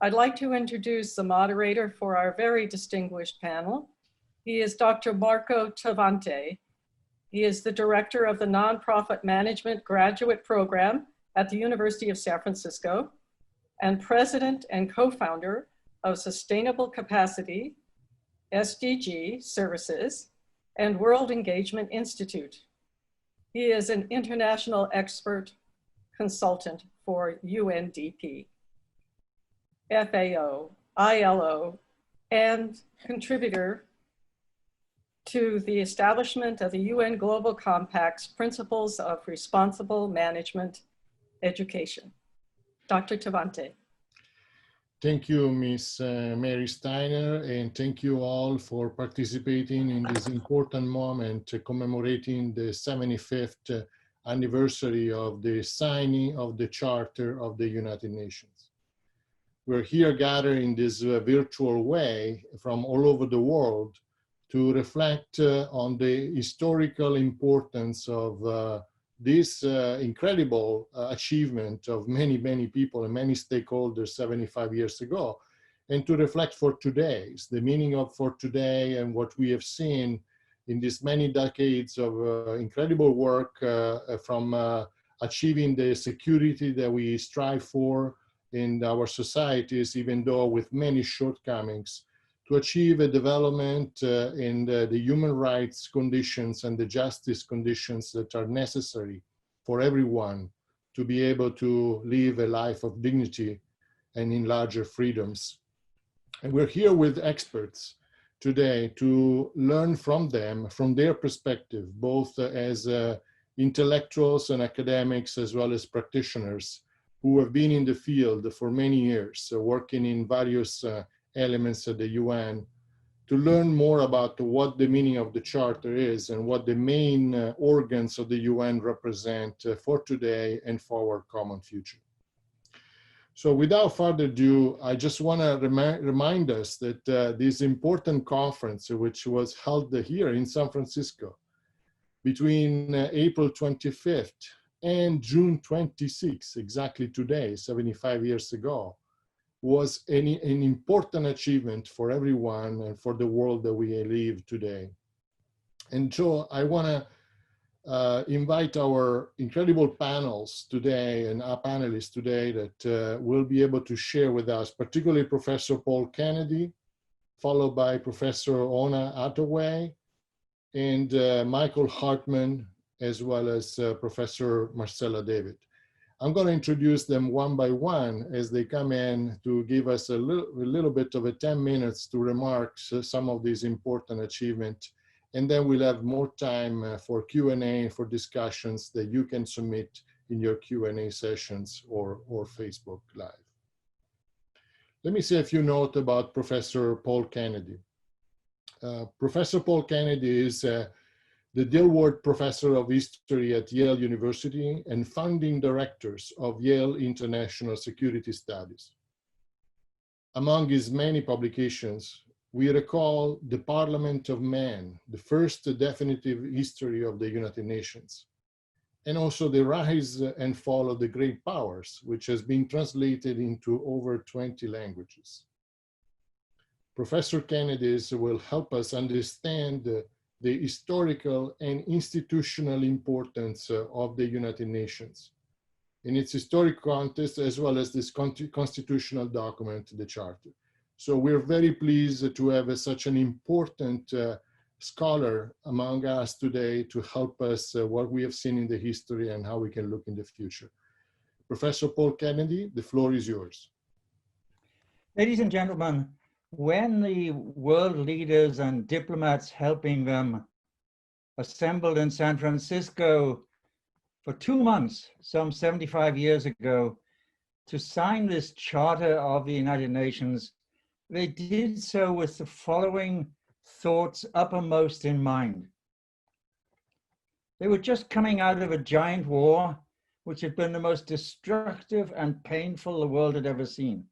I'd like to introduce the moderator for our very distinguished panel. He is Dr. Marco Tavanti. He is the director of the Nonprofit Management Graduate Program at the University of San Francisco and president and co-founder of Sustainable Capacity, SDG Services, and World Engagement Institute. He is an international expert consultant for UNDP, FAO, ILO, and contributor to the establishment of the UN Global Compact's Principles of Responsible Management Education. Dr. Tavanti. Thank you, Ms. Mary Steiner, and thank you all for participating in this important moment commemorating the 75th anniversary of the signing of the Charter of the United Nations. We're here gathered in this virtual way from all over the world to reflect on the historical importance of this incredible achievement of many, many people and many stakeholders 75 years ago, and to reflect for today's, the meaning of for today and what we have seen in these many decades of incredible work from achieving the security that we strive for in our societies, even though with many shortcomings, to achieve a development in the human rights conditions and the justice conditions that are necessary for everyone to be able to live a life of dignity and in larger freedoms. And we're here with experts today to learn from them, from their perspective, both as intellectuals and academics, as well as practitioners who have been in the field for many years, working in various elements of the UN, to learn more about what the meaning of the Charter is and what the main organs of the UN represent for today and for our common future. So without further ado, I just want to remind us that this important conference, which was held here in San Francisco between April 25th and June 26th, exactly today, 75 years ago, was an important achievement for everyone and for the world that we live today. And so I want to invite our incredible panels today and our panelists today that will be able to share with us, particularly Professor Paul Kennedy, followed by Professor Ona Attaway, and Michael Hartmann, as well as Professor Marcella David. I'm going to introduce them one by one as they come in to give us a little bit of 10 minutes to remark some of these important achievements. And then we'll have more time for Q&A, for discussions that you can submit in your Q&A sessions or Facebook Live. Let me say a few notes about Professor Paul Kennedy. Professor Paul Kennedy is the Dilworth Professor of History at Yale University and founding directors of Yale International Security Studies. Among his many publications, we recall The Parliament of Man, the first definitive history of the United Nations, and also The Rise and Fall of the Great Powers, which has been translated into over 20 languages. Professor Kennedy will help us understand the historical and institutional importance of the United Nations in its historic context, as well as this constitutional document, the Charter. So we're very pleased to have such an important scholar among us today to help us what we have seen in the history and how we can look in the future. Professor Paul Kennedy, the floor is yours. Ladies and gentlemen, when the world leaders and diplomats helping them assembled in San Francisco for 2 months, some 75 years ago, to sign this Charter of the United Nations, they did so with the following thoughts uppermost in mind. They were just coming out of a giant war, which had been the most destructive and painful the world had ever seen.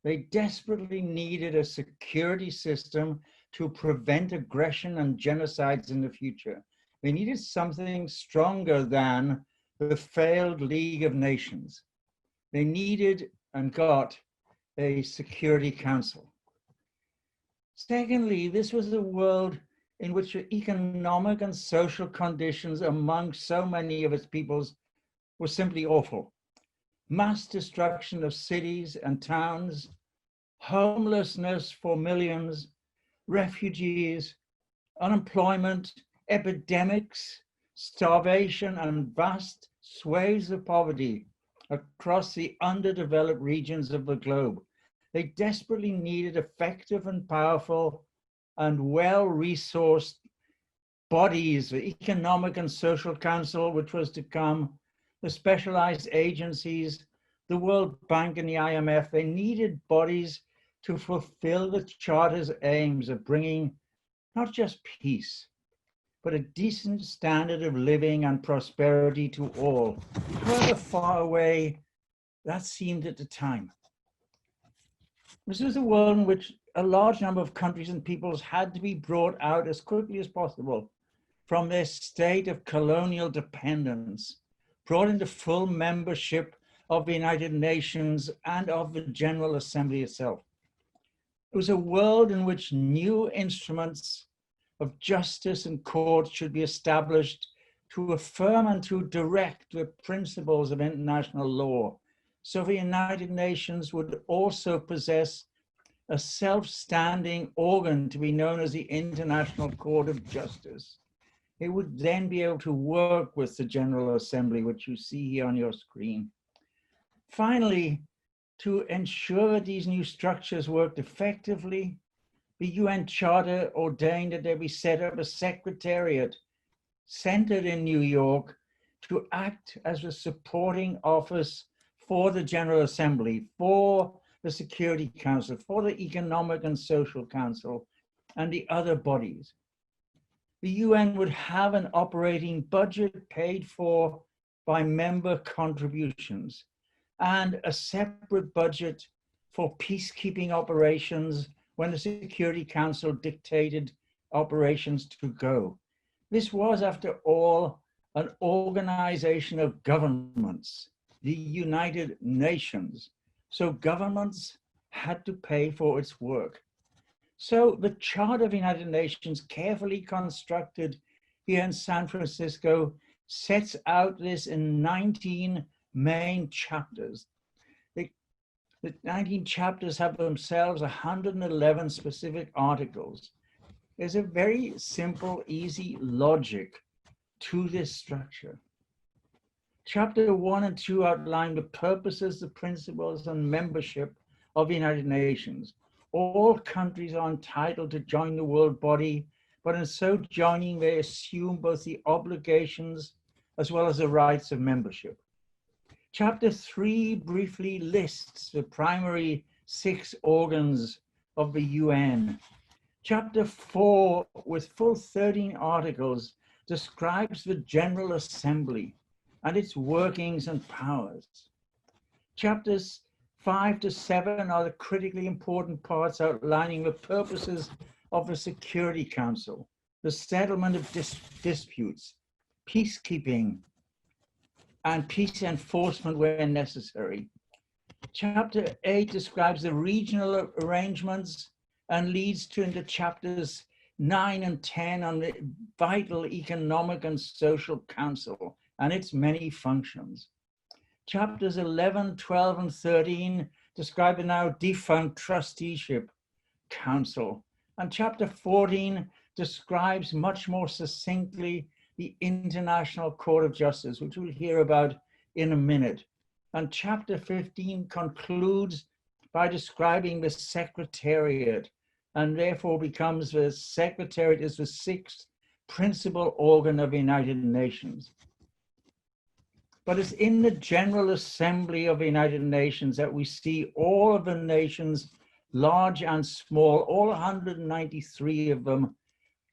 They desperately needed a security system to prevent aggression and genocides in the future. They needed something stronger than the failed League of Nations. They needed and got a Security Council. Secondly, this was a world in which the economic and social conditions among so many of its peoples were simply awful. Mass destruction of cities and towns, homelessness for millions, refugees, unemployment, epidemics, starvation, and vast swathes of poverty across the underdeveloped regions of the globe. They desperately needed effective and powerful and well-resourced bodies, the Economic and Social Council, which was to come, the specialized agencies, the World Bank and the IMF. They needed bodies to fulfill the Charter's aims of bringing not just peace, but a decent standard of living and prosperity to all, however far away that seemed at the time. This was a world in which a large number of countries and peoples had to be brought out as quickly as possible from their state of colonial dependence, brought into full membership of the United Nations and of the General Assembly itself. It was a world in which new instruments of justice and court should be established to affirm and to direct the principles of international law. So the United Nations would also possess a self-standing organ to be known as the International Court of Justice. It would then be able to work with the General Assembly, which you see here on your screen. Finally, to ensure that these new structures worked effectively, the UN Charter ordained that there be set up a secretariat centered in New York to act as a supporting office for the General Assembly, for the Security Council, for the Economic and Social Council, and the other bodies. The UN would have an operating budget paid for by member contributions and a separate budget for peacekeeping operations when the Security Council dictated operations to go. This was, after all, an organization of governments, the United Nations. So governments had to pay for its work. So the Charter of the United Nations, carefully constructed here in San Francisco, sets out this in 19 main chapters. The 19 chapters have themselves 111 specific articles. There's a very simple, easy logic to this structure. Chapter 1 and 2 outline the purposes, the principles, and membership of the United Nations. All countries are entitled to join the world body, but in so joining, they assume both the obligations as well as the rights of membership. Chapter 3 briefly lists the primary 6 organs of the UN. Chapter 4, with full 13 articles, describes the General Assembly and its workings and powers. Chapters 5 to 7 are the critically important parts outlining the purposes of the Security Council, the settlement of disputes, peacekeeping, and peace enforcement where necessary. Chapter 8 describes the regional arrangements and leads to into chapters 9 and 10 on the vital Economic and Social Council and its many functions. Chapters 11, 12, and 13 describe the now defunct Trusteeship Council. And chapter 14 describes much more succinctly the International Court of Justice, which we'll hear about in a minute. And chapter 15 concludes by describing the Secretariat, and therefore becomes the Secretariat is the 6th principal organ of the United Nations. But it's in the General Assembly of the United Nations that we see all of the nations, large and small, all 193 of them,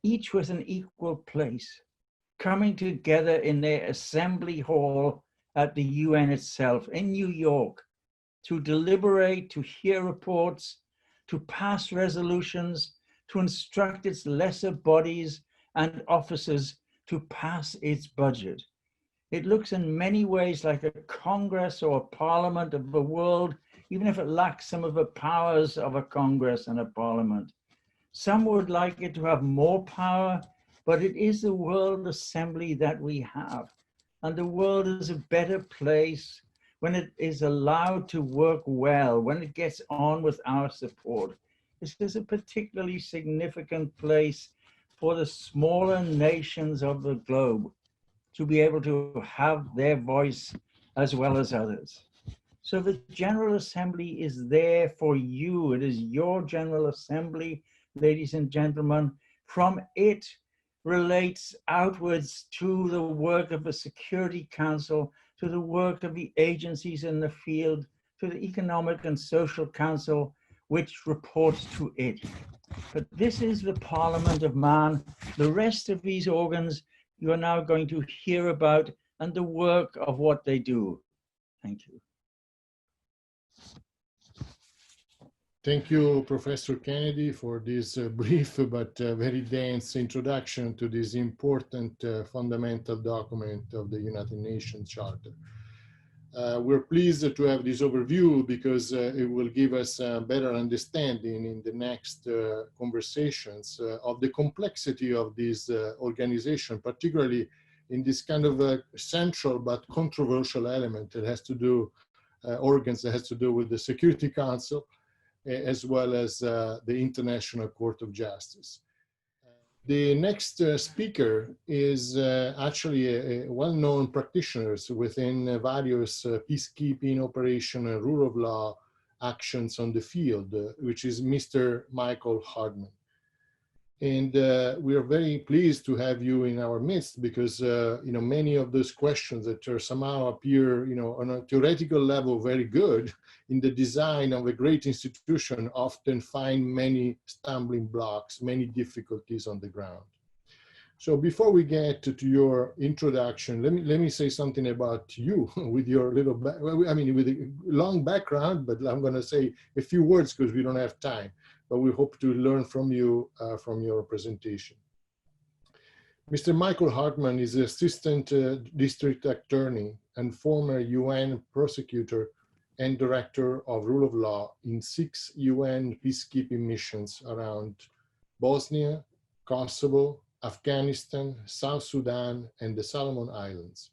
each with an equal place, coming together in their assembly hall at the UN itself in New York to deliberate, to hear reports, to pass resolutions, to instruct its lesser bodies and officers to pass its budget. It looks in many ways like a Congress or a Parliament of the world even if it lacks some of the powers of a Congress and a Parliament. Some would like it to have more power, but it is the World Assembly that we have. And the world is a better place when it is allowed to work well, when it gets on with our support. This is a particularly significant place for the smaller nations of the globe to be able to have their voice as well as others. So the General Assembly is there for you. It is your General Assembly, ladies and gentlemen. From it relates outwards to the work of the Security Council, to the work of the agencies in the field, to the Economic and Social Council, which reports to it. But this is the Parliament of Man. The rest of these organs you are now going to hear about and the work of what they do. Thank you. Thank you, Professor Kennedy, for this brief but very dense introduction to this important fundamental document of the United Nations Charter. We're pleased to have this overview because it will give us a better understanding in the next conversations of the complexity of this organization, particularly in this kind of central but controversial element that has to do, organs that has to do with the Security Council, as well as the International Court of Justice. The next speaker is actually a well-known practitioner within various peacekeeping operation and rule of law actions on the field, which is Mr. Michael Hartmann. And we are very pleased to have you in our midst because many of those questions that are somehow appear on a theoretical level very good in the design of a great institution often find many stumbling blocks, many difficulties on the ground. So before we get to your introduction, let me say something about you with your little, with a long background, but I'm going to say a few words because we don't have time. But we hope to learn from you from your presentation. Mr. Michael Hartmann is Assistant District Attorney and former UN Prosecutor and Director of Rule of Law in 6 UN peacekeeping missions around Bosnia, Kosovo, Afghanistan, South Sudan, and the Solomon Islands.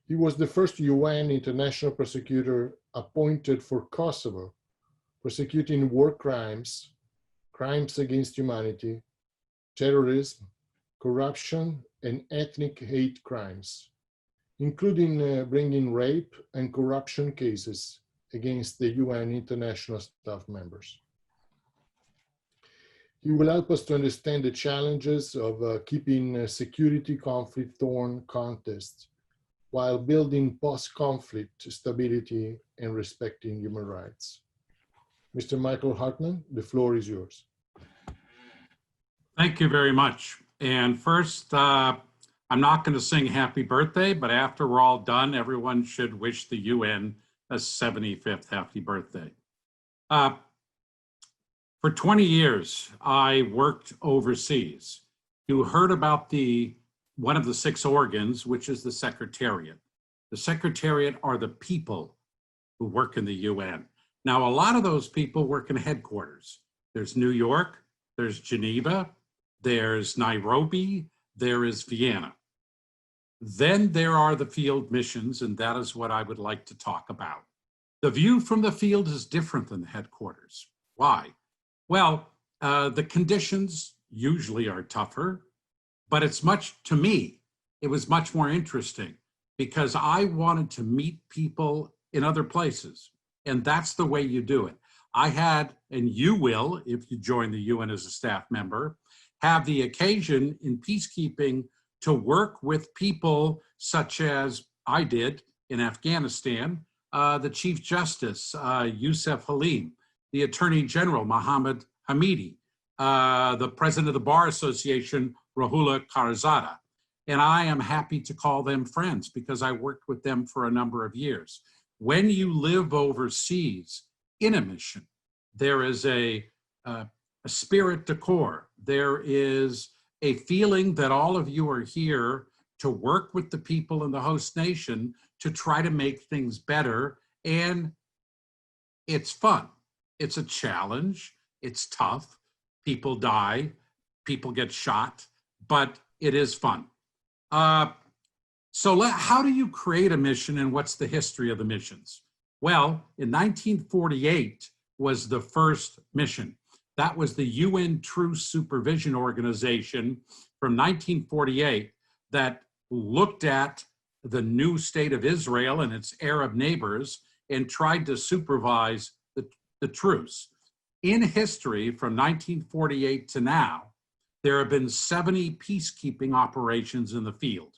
He was the first UN International Prosecutor appointed for Kosovo, prosecuting war crimes, crimes against humanity, terrorism, corruption, and ethnic hate crimes, including bringing rape and corruption cases against the UN international staff members. He will help us to understand the challenges of keeping security conflict-torn contests while building post-conflict stability and respecting human rights. Mr. Michael Hartmann, the floor is yours. Thank you very much. And first, I'm not going to sing happy birthday, but after we're all done, everyone should wish the UN a 75th happy birthday. For 20 years, I worked overseas. You heard about one of the 6 organs, which is the Secretariat. The Secretariat are the people who work in the UN. Now, a lot of those people work in headquarters. There's New York, there's Geneva, there's Nairobi, there is Vienna. Then there are the field missions, and that is what I would like to talk about. The view from the field is different than the headquarters. Why? Well, the conditions usually are tougher, but to me, it was much more interesting because I wanted to meet people in other places. And that's the way you do it. I had, and you will, if you join the UN as a staff member, have the occasion in peacekeeping to work with people such as I did in Afghanistan, the Chief Justice, Youssef Halim, the Attorney General, Mohammed Hamidi, the President of the Bar Association, Rahula Karzada. And I am happy to call them friends because I worked with them for a number of years. When you live overseas in a mission, there is a spirit de corps. There is a feeling that all of you are here to work with the people in the host nation to try to make things better and It's fun. It's a challenge. It's tough. People die. People get shot, but it is fun. So how do you create a mission, and what's the history of the missions? Well, in 1948 was the first mission. That was the UN Truce Supervision Organization from 1948 that looked at the new state of Israel and its Arab neighbors and tried to supervise the truce. In history, from 1948 to now, there have been 70 peacekeeping operations in the field.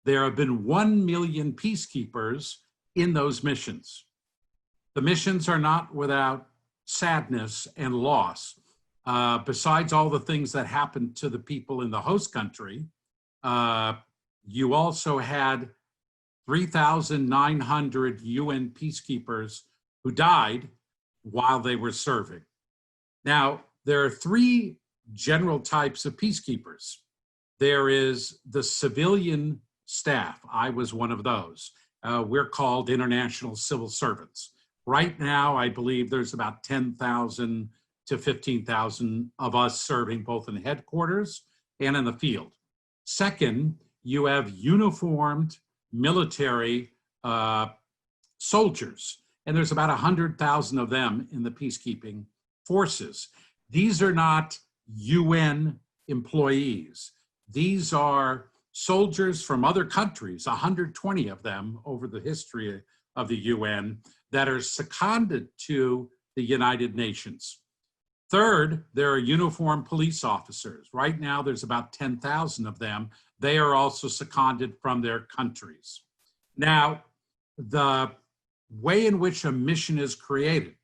There have been 1 million peacekeepers in those missions. The missions are not without sadness and loss. Besides all the things that happened to the people in the host country, you also had 3,900 UN peacekeepers who died while they were serving. Now, there are 3 general types of peacekeepers. There is the civilian staff. I was one of those. We're called international civil servants. Right now, I believe there's about 10,000 to 15,000 of us serving both in headquarters and in the field. Second, you have uniformed military soldiers, and there's about 100,000 of them in the peacekeeping forces. These are not UN employees. These are soldiers from other countries, 120 of them over the history of the UN, that are seconded to the United Nations. Third, there are uniformed police officers. Right now, there's about 10,000 of them. They are also seconded from their countries. Now, the way in which a mission is created,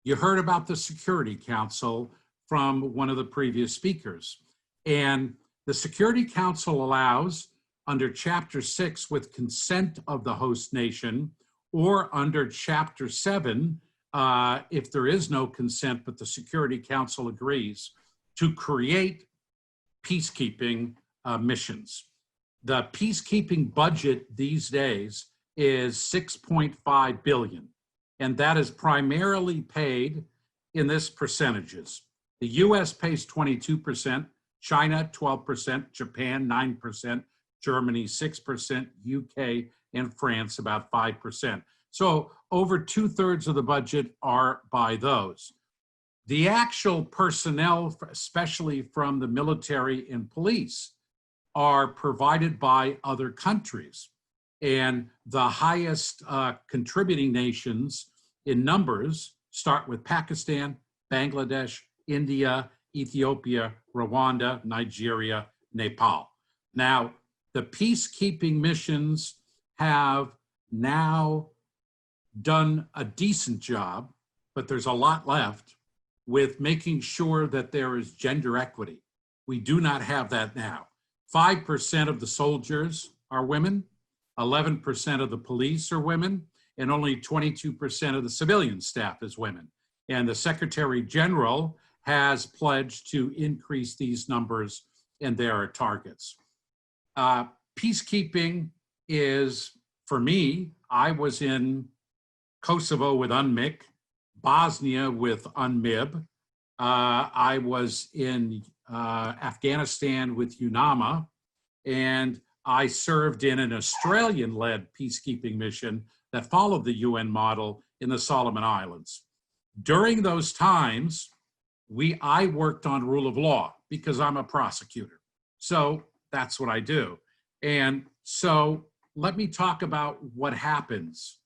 you heard about the Security Council from one of the previous speakers. And the Security Council allows, under Chapter 6, with consent of the host nation, or under Chapter 7, if there is no consent, but the Security Council agrees, to create peacekeeping missions. The peacekeeping budget these days is $6.5 billion, and that is primarily paid in this percentages. The US pays 22%, China 12%, Japan 9%, Germany 6%, UK and France about 5%. So over 2/3 of the budget are by those. The actual personnel, especially from the military and police, are provided by other countries. And the highest contributing nations in numbers start with Pakistan, Bangladesh, India, Ethiopia, Rwanda, Nigeria, Nepal. Now, the peacekeeping missions have now done a decent job, but there's a lot left with making sure that there is gender equity. We do not have that now. 5% of the soldiers are women, 11% of the police are women, and only 22% of the civilian staff is women. And the Secretary General has pledged to increase these numbers, and there are targets. Peacekeeping is, for me, I was in Kosovo with UNMIK, Bosnia with UNMIB. I was in Afghanistan with UNAMA, and I served in an Australian-led peacekeeping mission that followed the UN model in the Solomon Islands. During those times, I worked on rule of law because I'm a prosecutor. So that's what I do. And so let me talk about what happens.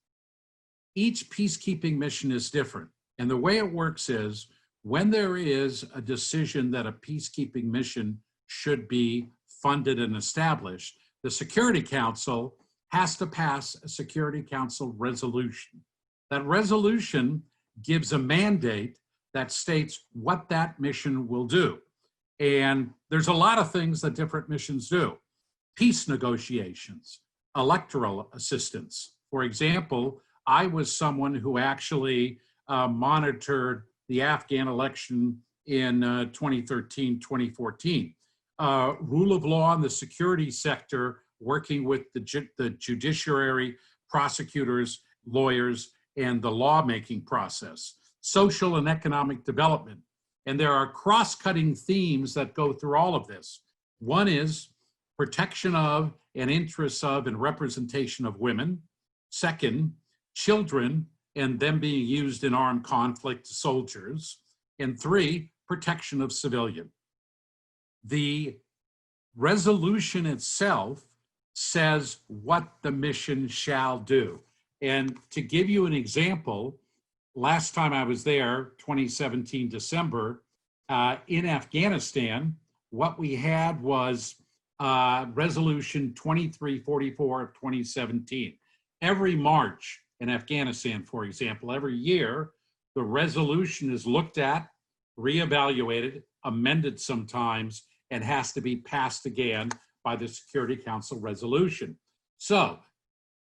Each peacekeeping mission is different. And the way it works is when there is a decision that a peacekeeping mission should be funded and established, the Security Council has to pass a Security Council resolution. That resolution gives a mandate that states what that mission will do. And there's a lot of things that different missions do. Peace negotiations, electoral assistance. For example, I was someone who actually monitored the Afghan election in 2013, 2014. Rule of law in the security sector, working with the judiciary, prosecutors, lawyers, and the lawmaking process, social and economic development. And there are cross-cutting themes that go through all of this. One is protection of and interests of and representation of women. Second, children and them being used in armed conflict, soldiers. And three, protection of civilian. The resolution itself says what the mission shall do. And to give you an example, last time I was there, 2017 December, in Afghanistan, what we had was Resolution 2344 of 2017. Every March in Afghanistan, for example, every year, the resolution is looked at, reevaluated, amended sometimes, and has to be passed again by the Security Council resolution. So,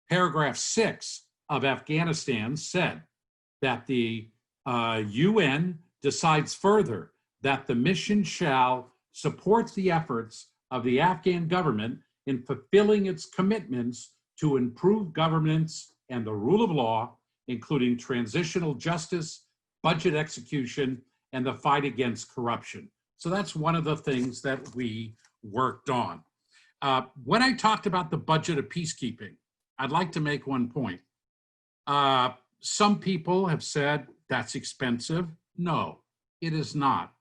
paragraph 6 of Afghanistan said that the UN decides further that the mission shall support the efforts of the Afghan government in fulfilling its commitments to improve governance and the rule of law, including transitional justice, budget execution, and the fight against corruption. So that's one of the things that we worked on. When I talked about the budget of peacekeeping, I'd like to make one point. Some people have said that's expensive. No, it is not.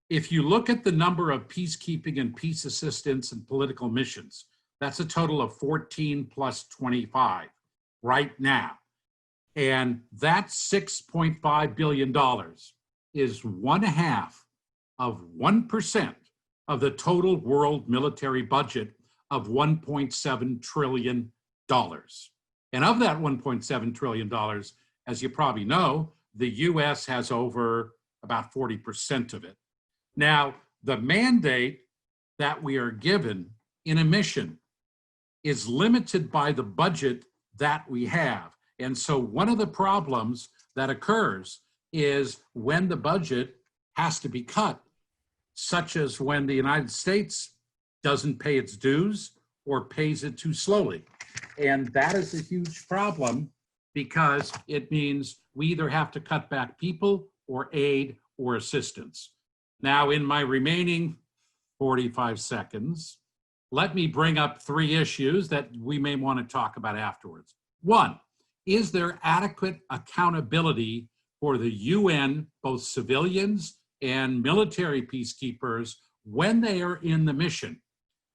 If you look at the number of peacekeeping and peace assistance and political missions, that's a total of 14 plus 25 right now. And that $6.5 billion is 1/2 of 1% of the total world military budget of $1.7 trillion. And of that $1.7 trillion, as you probably know, the US has over about 40% of it. Now, the mandate that we are given in a mission is limited by the budget that we have. And so one of the problems that occurs is when the budget has to be cut, such as when the United States doesn't pay its dues or pays it too slowly. And that is a huge problem because it means we either have to cut back people or aid or assistance. Now, in my remaining 45 seconds, let me bring up 3 issues that we may want to talk about afterwards. One, is there adequate accountability for the UN, both civilians and military peacekeepers, when they are in the mission?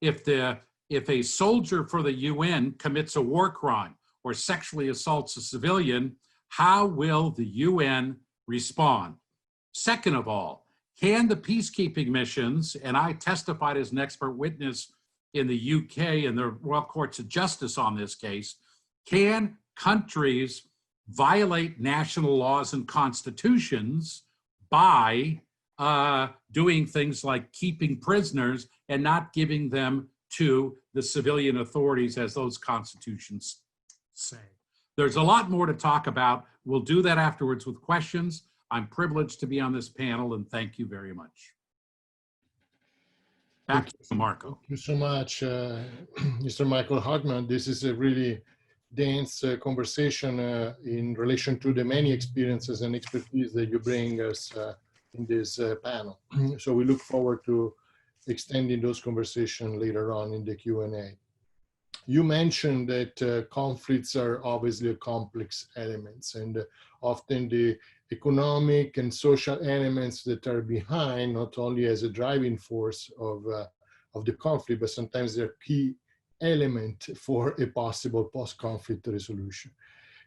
If a soldier for the UN commits a war crime or sexually assaults a civilian, how will the UN respond? Second of all, can the peacekeeping missions, and I testified as an expert witness in the UK and the Royal Courts of Justice on this case, can countries violate national laws and constitutions by doing things like keeping prisoners and not giving them to the civilian authorities as those constitutions say? There's a lot more to talk about. We'll do that afterwards with questions. I'm privileged to be on this panel, and thank you very much. Back to you, Marco. Thank you so much, Mr. Michael Hartmann. This is a really dense conversation in relation to the many experiences and expertise that you bring us in this panel. So we look forward to extending those conversations later on in the Q&A. You mentioned that conflicts are obviously complex elements, and often the economic and social elements that are behind, not only as a driving force of the conflict, but sometimes they're key element for a possible post-conflict resolution.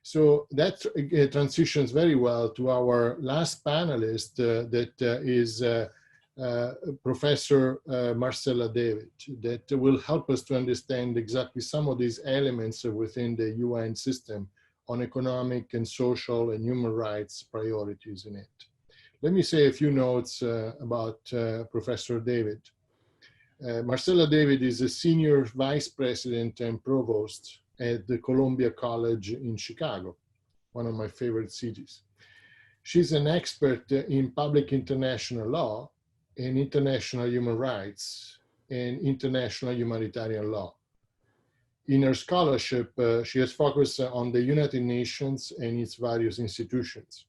So that transitions very well to our last panelist, that is Professor Marcella David, that will help us to understand exactly some of these elements within the UN system on economic and social and human rights priorities in it. Let me say a few notes about Professor David. Marcella David is a senior vice president and provost at the Columbia College in Chicago, one of my favorite cities. She's an expert in public international law and international human rights and international humanitarian law. In her scholarship, she has focused on the United Nations and its various institutions.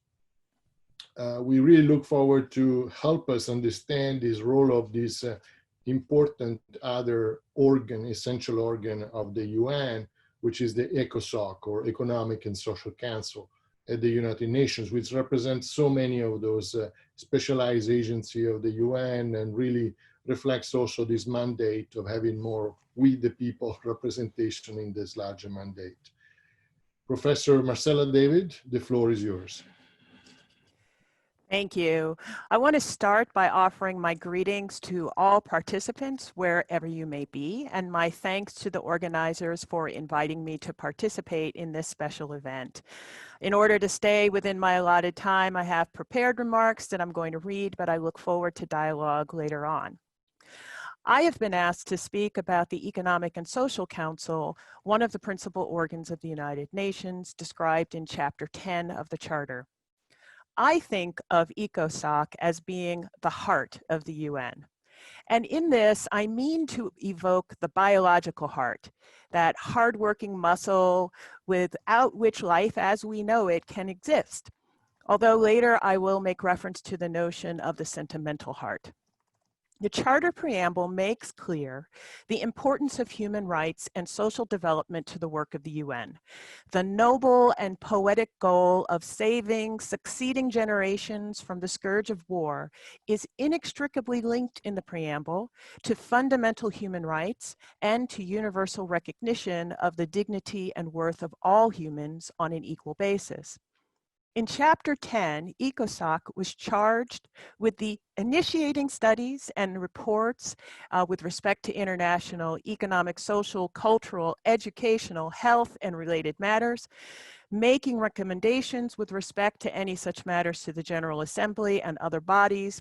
We really look forward to help us understand this role of this important other organ, essential organ of the UN, which is the ECOSOC, or Economic and Social Council at the United Nations, which represents so many of those specialized agencies of the UN, and really reflects also this mandate of having more we the people representation in this larger mandate. Professor Marcella David, the floor is yours. Thank you. I want to start by offering my greetings to all participants wherever you may be, and my thanks to the organizers for inviting me to participate in this special event. In order to stay within my allotted time, I have prepared remarks that I'm going to read, but I look forward to dialogue later on. I have been asked to speak about the Economic and Social Council, one of the principal organs of the United Nations, described in Chapter 10 of the Charter. I think of ECOSOC as being the heart of the UN. And in this, I mean to evoke the biological heart, that hardworking muscle without which life as we know it can exist. Although later I will make reference to the notion of the sentimental heart. The Charter Preamble makes clear the importance of human rights and social development to the work of the UN. The noble and poetic goal of saving succeeding generations from the scourge of war is inextricably linked in the preamble to fundamental human rights and to universal recognition of the dignity and worth of all humans on an equal basis. In Chapter 10, ECOSOC was charged with the initiating studies and reports with respect to international, economic, social, cultural, educational, health, and related matters, making recommendations with respect to any such matters to the General Assembly and other bodies,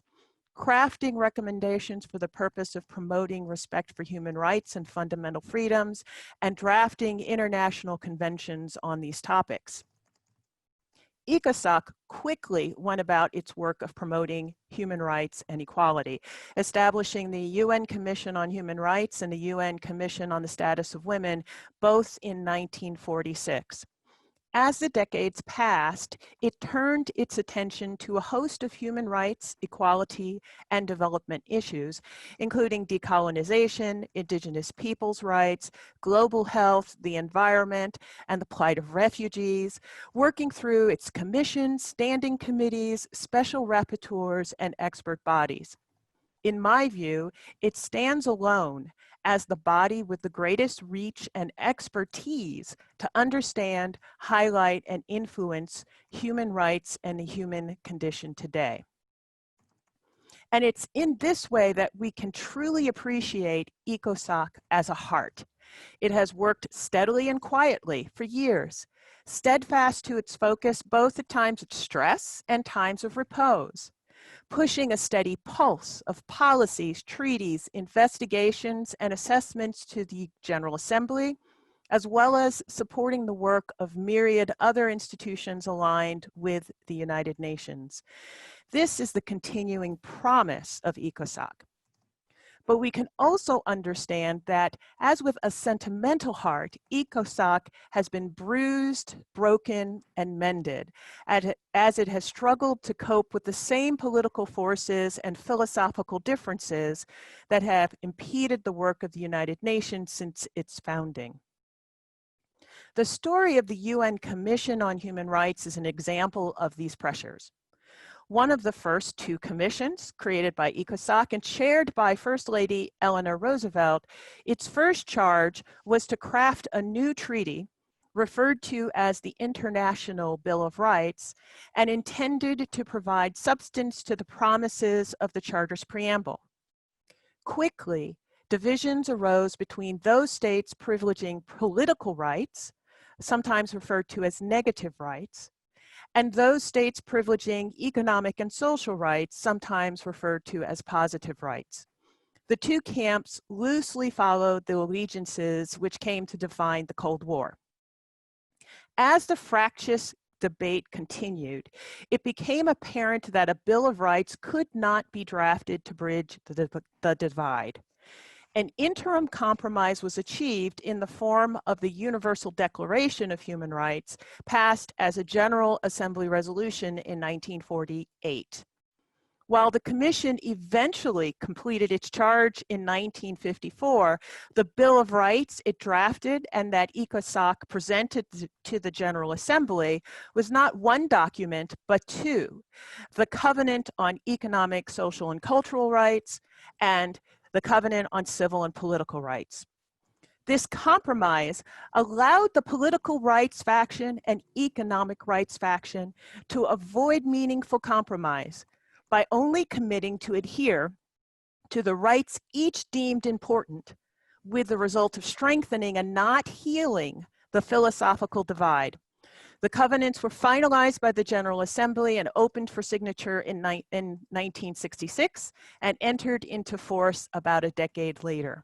crafting recommendations for the purpose of promoting respect for human rights and fundamental freedoms, and drafting international conventions on these topics. ECOSOC quickly went about its work of promoting human rights and equality, establishing the UN Commission on Human Rights and the UN Commission on the Status of Women, both in 1946. As the decades passed, it turned its attention to a host of human rights, equality, and development issues, including decolonization, indigenous peoples' rights, global health, the environment, and the plight of refugees, working through its commissions, standing committees, special rapporteurs, and expert bodies. In my view, it stands alone as the body with the greatest reach and expertise to understand, highlight, and influence human rights and the human condition today. And it's in this way that we can truly appreciate ECOSOC as a heart. It has worked steadily and quietly for years, steadfast to its focus both at times of stress and times of repose, pushing a steady pulse of policies, treaties, investigations, and assessments to the General Assembly, as well as supporting the work of myriad other institutions aligned with the United Nations. This is the continuing promise of ECOSOC. But we can also understand that, as with a sentimental heart, ECOSOC has been bruised, broken, and mended, as it has struggled to cope with the same political forces and philosophical differences that have impeded the work of the United Nations since its founding. The story of the UN Commission on Human Rights is an example of these pressures. One of the first two commissions, created by ECOSOC and chaired by First Lady Eleanor Roosevelt, its first charge was to craft a new treaty, referred to as the International Bill of Rights, and intended to provide substance to the promises of the Charter's preamble. Quickly, divisions arose between those states privileging political rights, sometimes referred to as negative rights, and those states privileging economic and social rights, sometimes referred to as positive rights. The two camps loosely followed the allegiances which came to define the Cold War. As the fractious debate continued, it became apparent that a Bill of Rights could not be drafted to bridge the divide. An interim compromise was achieved in the form of the Universal Declaration of Human Rights, passed as a General Assembly resolution in 1948. While the Commission eventually completed its charge in 1954, the Bill of Rights it drafted and that ECOSOC presented to the General Assembly was not one document, but two: the Covenant on Economic, Social, and Cultural Rights and the Covenant on Civil and Political Rights. This compromise allowed the political rights faction and economic rights faction to avoid meaningful compromise by only committing to adhere to the rights each deemed important, with the result of strengthening and not healing the philosophical divide. The covenants were finalized by the General Assembly and opened for signature in 1966 and entered into force about a decade later.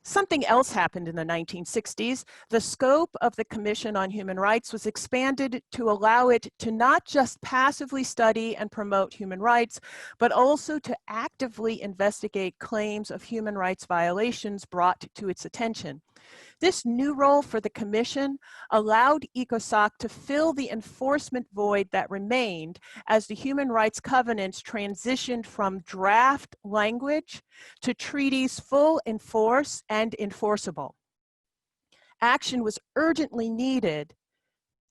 Something else happened in the 1960s. The scope of the Commission on Human Rights was expanded to allow it to not just passively study and promote human rights, but also to actively investigate claims of human rights violations brought to its attention. This new role for the Commission allowed ECOSOC to fill the enforcement void that remained as the human rights covenants transitioned from draft language to treaties full in force and enforceable. Action was urgently needed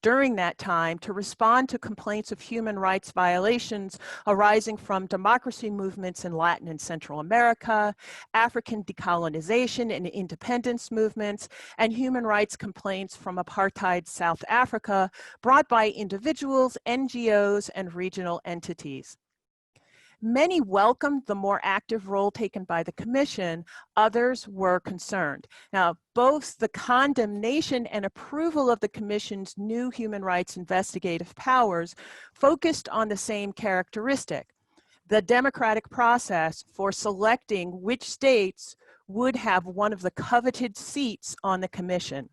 during that time to respond to complaints of human rights violations arising from democracy movements in Latin and Central America, African decolonization and independence movements, and human rights complaints from apartheid South Africa brought by individuals, NGOs, and regional entities. Many welcomed the more active role taken by the Commission. Others were concerned. Now, both the condemnation and approval of the Commission's new human rights investigative powers focused on the same characteristic: the democratic process for selecting which states would have one of the coveted seats on the Commission.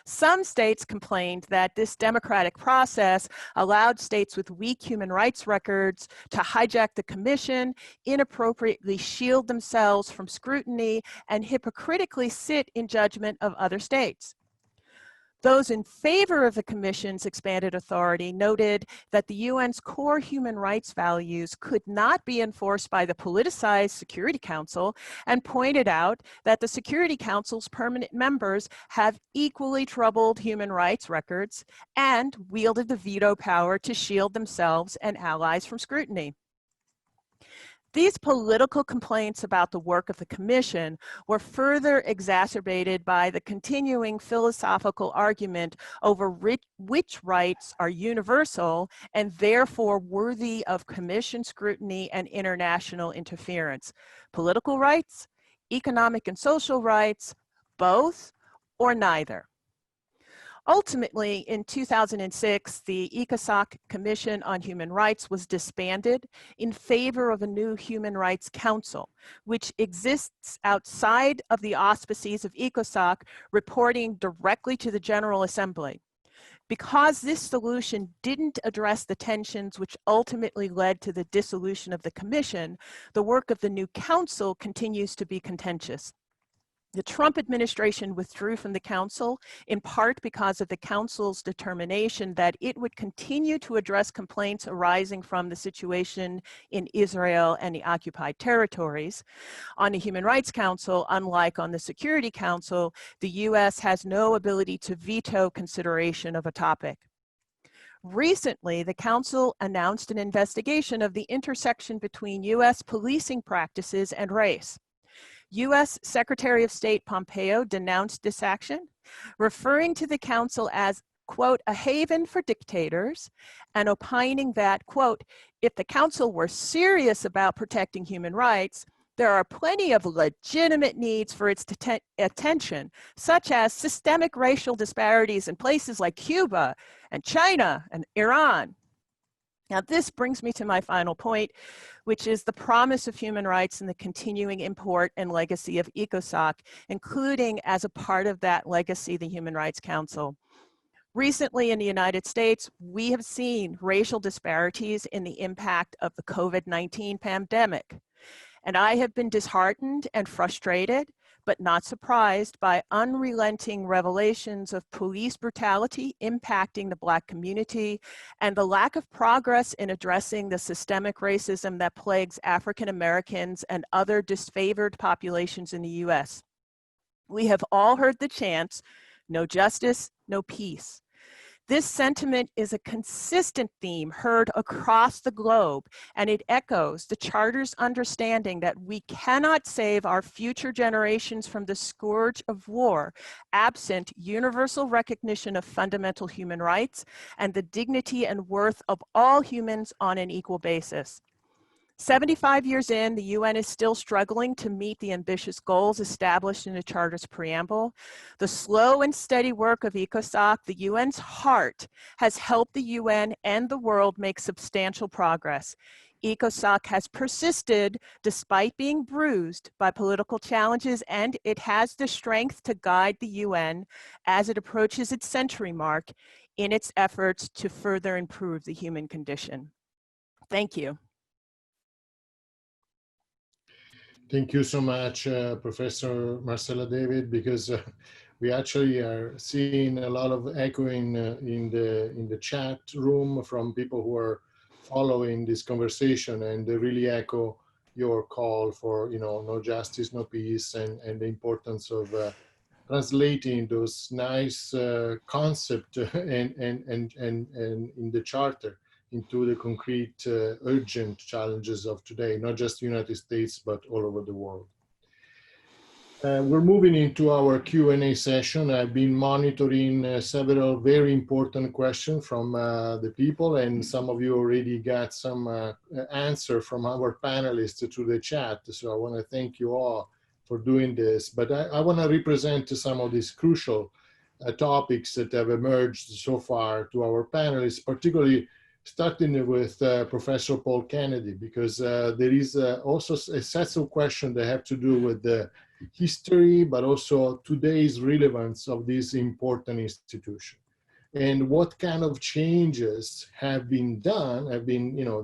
Some states complained that this democratic process allowed states with weak human rights records to hijack the Commission, inappropriately shield themselves from scrutiny, and hypocritically sit in judgment of other states. Those in favor of the Commission's expanded authority noted that the UN's core human rights values could not be enforced by the politicized Security Council, and pointed out that the Security Council's permanent members have equally troubled human rights records and wielded the veto power to shield themselves and allies from scrutiny. These political complaints about the work of the Commission were further exacerbated by the continuing philosophical argument over which rights are universal and therefore worthy of Commission scrutiny and international interference: political rights, economic and social rights, both, or neither. Ultimately, in 2006, the ECOSOC Commission on Human Rights was disbanded in favor of a new Human Rights Council, which exists outside of the auspices of ECOSOC, reporting directly to the General Assembly. Because this solution didn't address the tensions which ultimately led to the dissolution of the Commission, the work of the new council continues to be contentious. The Trump administration withdrew from the council, in part because of the council's determination that it would continue to address complaints arising from the situation in Israel and the occupied territories. On the Human Rights Council, unlike on the Security Council, the US has no ability to veto consideration of a topic. Recently, the Council announced an investigation of the intersection between US policing practices and race. US Secretary of State Pompeo denounced this action, referring to the Council as, quote, a haven for dictators, and opining that, quote, if the Council were serious about protecting human rights, there are plenty of legitimate needs for its attention, such as systemic racial disparities in places like Cuba and China and Iran. Now, this brings me to my final point, which is the promise of human rights and the continuing import and legacy of ECOSOC, including as a part of that legacy, the Human Rights Council. Recently in the United States, we have seen racial disparities in the impact of the COVID-19 pandemic. And I have been disheartened and frustrated, but not surprised by unrelenting revelations of police brutality impacting the Black community and the lack of progress in addressing the systemic racism that plagues African Americans and other disfavored populations in the US. We have all heard the chants, "No justice, no peace." This sentiment is a consistent theme heard across the globe, and it echoes the Charter's understanding that we cannot save our future generations from the scourge of war absent universal recognition of fundamental human rights and the dignity and worth of all humans on an equal basis. 75 years in, the UN is still struggling to meet the ambitious goals established in the Charter's preamble. The slow and steady work of ECOSOC, the UN's heart, has helped the UN and the world make substantial progress. ECOSOC has persisted despite being bruised by political challenges, and it has the strength to guide the UN as it approaches its century mark in its efforts to further improve the human condition. Thank you. Thank you so much, Professor Marcella David, because we actually are seeing a lot of echoing in the chat room from people who are following this conversation, and they really echo your call for, no justice, no peace, and the importance of translating those nice concepts and in the Charter into the concrete, urgent challenges of today, not just the United States, but all over the world. We're moving into our Q&A session. I've been monitoring several very important questions from the people, and some of you already got some answer from our panelists through the chat. So I want to thank you all for doing this. But I want to represent some of these crucial topics that have emerged so far to our panelists, particularly starting with Professor Paul Kennedy, because there is also a set of questions that have to do with the history, but also today's relevance of this important institution. And what kind of changes have been done,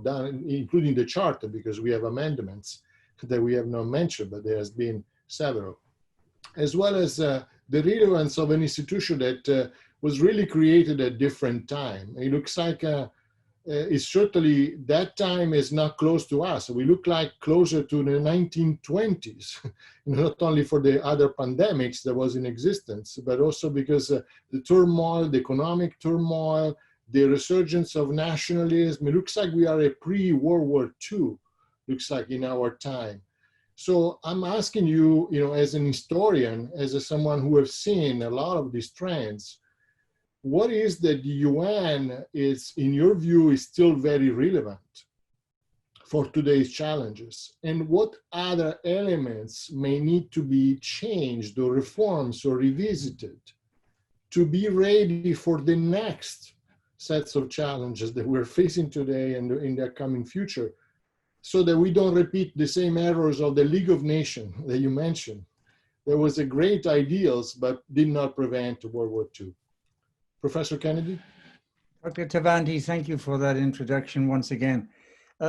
done, including the Charter, because we have amendments that we have not mentioned, but there has been several, as well as the relevance of an institution that was really created at different time. It looks like it's certainly, that time is not close to us. We look like closer to the 1920s, not only for the other pandemics that was in existence, but also because the turmoil, the economic turmoil, the resurgence of nationalism, it looks like we are a pre-World War II, looks like in our time. So I'm asking you, as an historian, as someone who has seen a lot of these trends, what is that the UN is, in your view, is still very relevant for today's challenges? And what other elements may need to be changed or reformed or revisited to be ready for the next sets of challenges that we're facing today and in the coming future, so that we don't repeat the same errors of the League of Nations that you mentioned? There was a great ideals, but did not prevent World War II. Professor Kennedy? Dr. Tavanti, thank you for that introduction once again.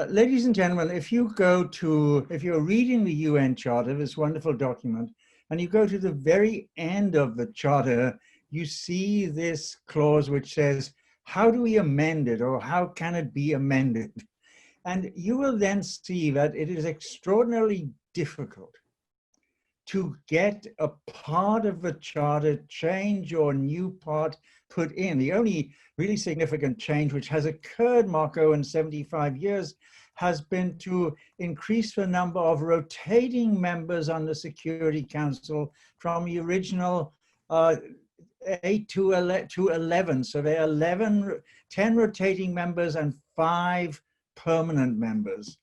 Ladies and gentlemen, if you're reading the UN Charter, this wonderful document, and you go to the very end of the Charter, you see this clause which says, how do we amend it, or how can it be amended? And you will then see that it is extraordinarily difficult to get a part of the Charter changed or new part put in. The only really significant change which has occurred, Marco, in 75 years has been to increase the number of rotating members on the Security Council from the original 8 to 11. So there are 10 rotating members and 5 permanent members.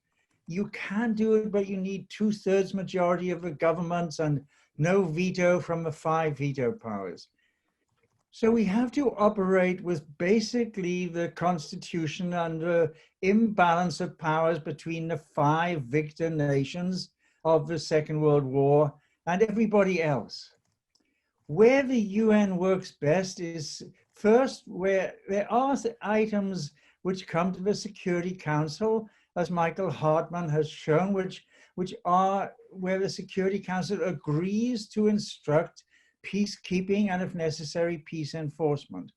You can do it, but you need 2/3 majority of the governments and no veto from the 5 veto powers. So we have to operate with basically the Constitution under imbalance of powers between the 5 victor nations of the Second World War and everybody else. Where the UN works best is first where there are items which come to the Security Council, as Michael Hartmann has shown, which which are where the Security Council agrees to instruct peacekeeping and, if necessary, peace enforcement.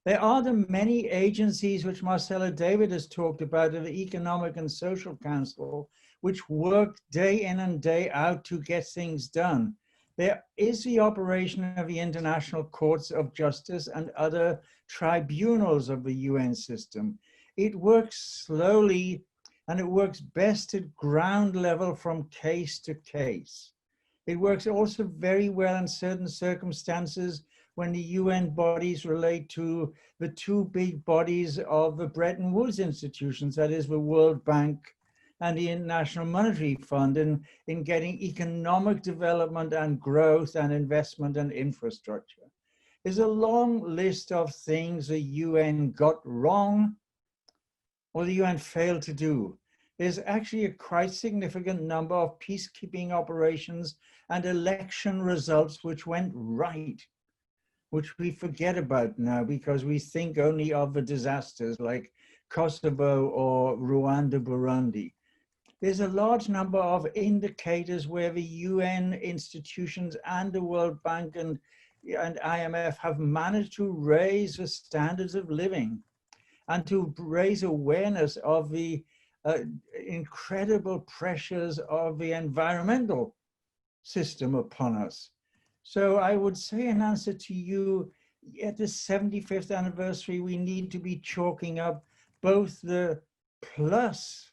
There are the many agencies which Marcella David has talked about, the Economic and Social Council, which work day in and day out to get things done. There is the operation of the International Courts of Justice and other tribunals of the UN system. It works slowly, and it works best at ground level from case to case. It works also very well in certain circumstances when the UN bodies relate to the two big bodies of the Bretton Woods institutions, that is the World Bank and the International Monetary Fund, in getting economic development and growth and investment and infrastructure. There's a long list of things the UN got wrong or the UN failed to do. There's actually a quite significant number of peacekeeping operations and election results which went right, which we forget about now because we think only of the disasters like Kosovo or Rwanda, Burundi. There's a large number of indicators where the UN institutions and the World Bank and IMF have managed to raise the standards of living and to raise awareness of the incredible pressures of the environmental system upon us. So I would say, in answer to you, at the 75th anniversary, we need to be chalking up both the plus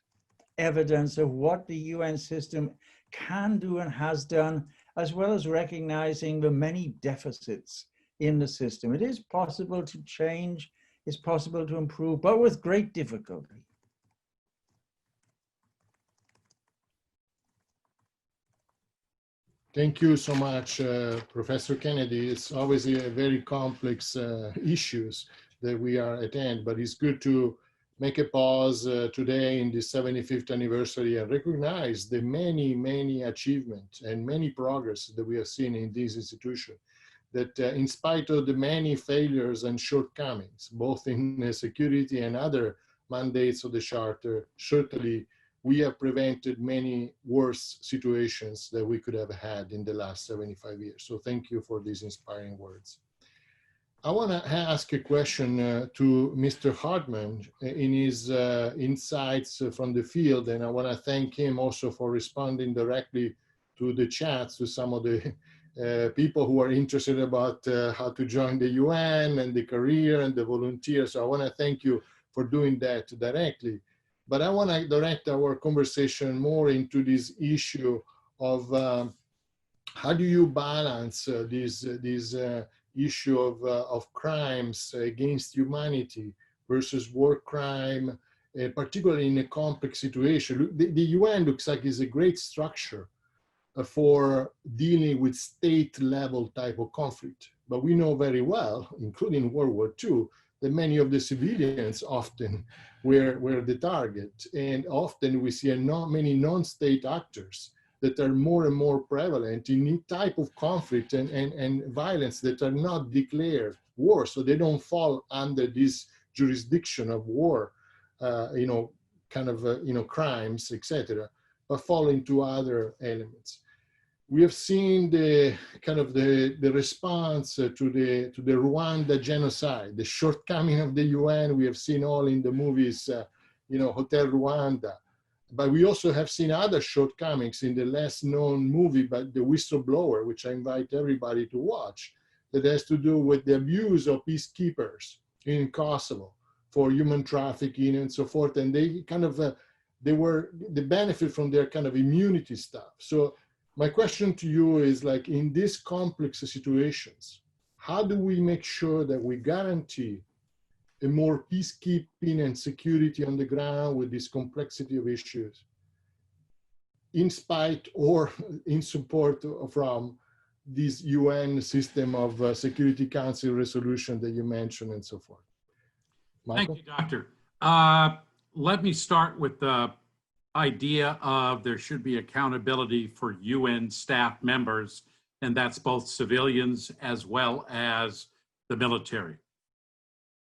evidence of what the UN system can do and has done, as well as recognizing the many deficits in the system. It is possible to change, it's possible to improve, but with great difficulty. Thank you so much, Professor Kennedy. It's obviously a very complex issues that we are at hand, but it's good to make a pause today in the 75th anniversary and recognize the many, many achievements and many progress that we have seen in this institution. That in spite of the many failures and shortcomings, both in security and other mandates of the Charter, certainly we have prevented many worse situations that we could have had in the last 75 years. So thank you for these inspiring words. I want to ask a question to Mr. Hartmann in his insights from the field, and I want to thank him also for responding directly to the chats to some of the people who are interested about how to join the UN and the career and the volunteer. So I want to thank you for doing that directly. But I want to direct our conversation more into this issue of how do you balance this issue of crimes against humanity versus war crime, particularly in a complex situation. The UN looks like it's a great structure for dealing with state-level type of conflict. But we know very well, including World War II, that many of the civilians often were the target. And often we see many non-state actors that are more and more prevalent in any type of conflict and violence that are not declared war. So they don't fall under this jurisdiction of war, crimes, etc., but fall into other elements. We have seen the response to the Rwanda genocide, the shortcoming of the UN. We have seen all in the movies, Hotel Rwanda. But we also have seen other shortcomings in the less known movie, but The Whistleblower, which I invite everybody to watch, that has to do with the abuse of peacekeepers in Kosovo for human trafficking and so forth. And they benefit from their kind of immunity stuff. So my question to you is, like, in these complex situations, how do we make sure that we guarantee a more peacekeeping and security on the ground with this complexity of issues, in spite or in support from this UN system of Security Council resolution that you mentioned and so forth? Michael? Thank you, Doctor. Let me start with the idea of there should be accountability for UN staff members, and that's both civilians as well as the military.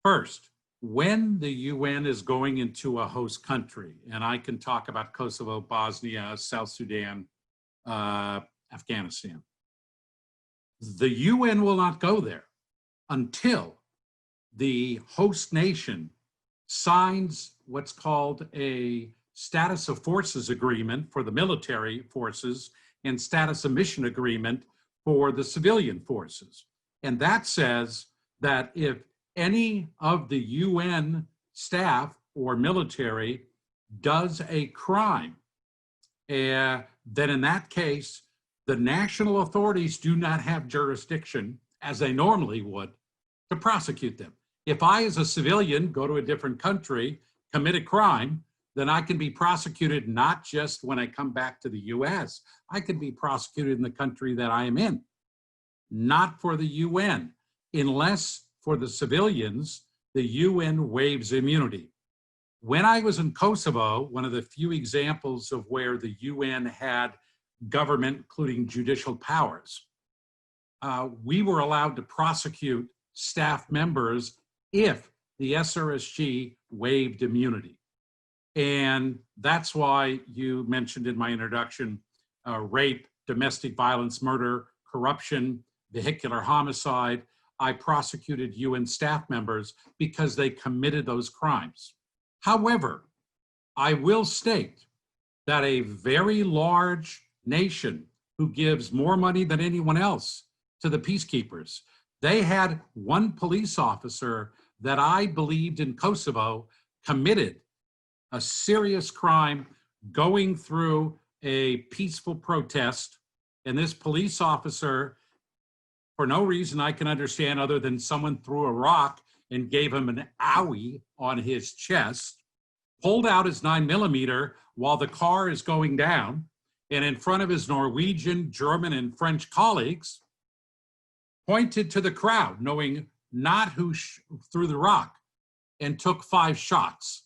First, when the UN is going into a host country, and I can talk about Kosovo, Bosnia, South Sudan, Afghanistan, the UN will not go there until the host nation signs what's called a status of forces agreement for the military forces and status of mission agreement for the civilian forces. And that says that if any of the UN staff or military does a crime, then in that case, the national authorities do not have jurisdiction, as they normally would, to prosecute them. If I, as a civilian, go to a different country, commit a crime, then I can be prosecuted not just when I come back to the US, I can be prosecuted in the country that I am in, not for the UN, unless for the civilians, the UN waives immunity. When I was in Kosovo, one of the few examples of where the UN had government, including judicial powers, we were allowed to prosecute staff members if the SRSG waived immunity. And that's why you mentioned in my introduction, rape, domestic violence, murder, corruption, vehicular homicide. I prosecuted UN staff members because they committed those crimes. However, I will state that a very large nation who gives more money than anyone else to the peacekeepers, they had one police officer that I believed in Kosovo committed a serious crime going through a peaceful protest. And this police officer, for no reason I can understand other than someone threw a rock and gave him an owie on his chest, pulled out his 9mm while the car is going down, and in front of his Norwegian, German, and French colleagues, pointed to the crowd, knowing not who threw the rock, and took 5 shots.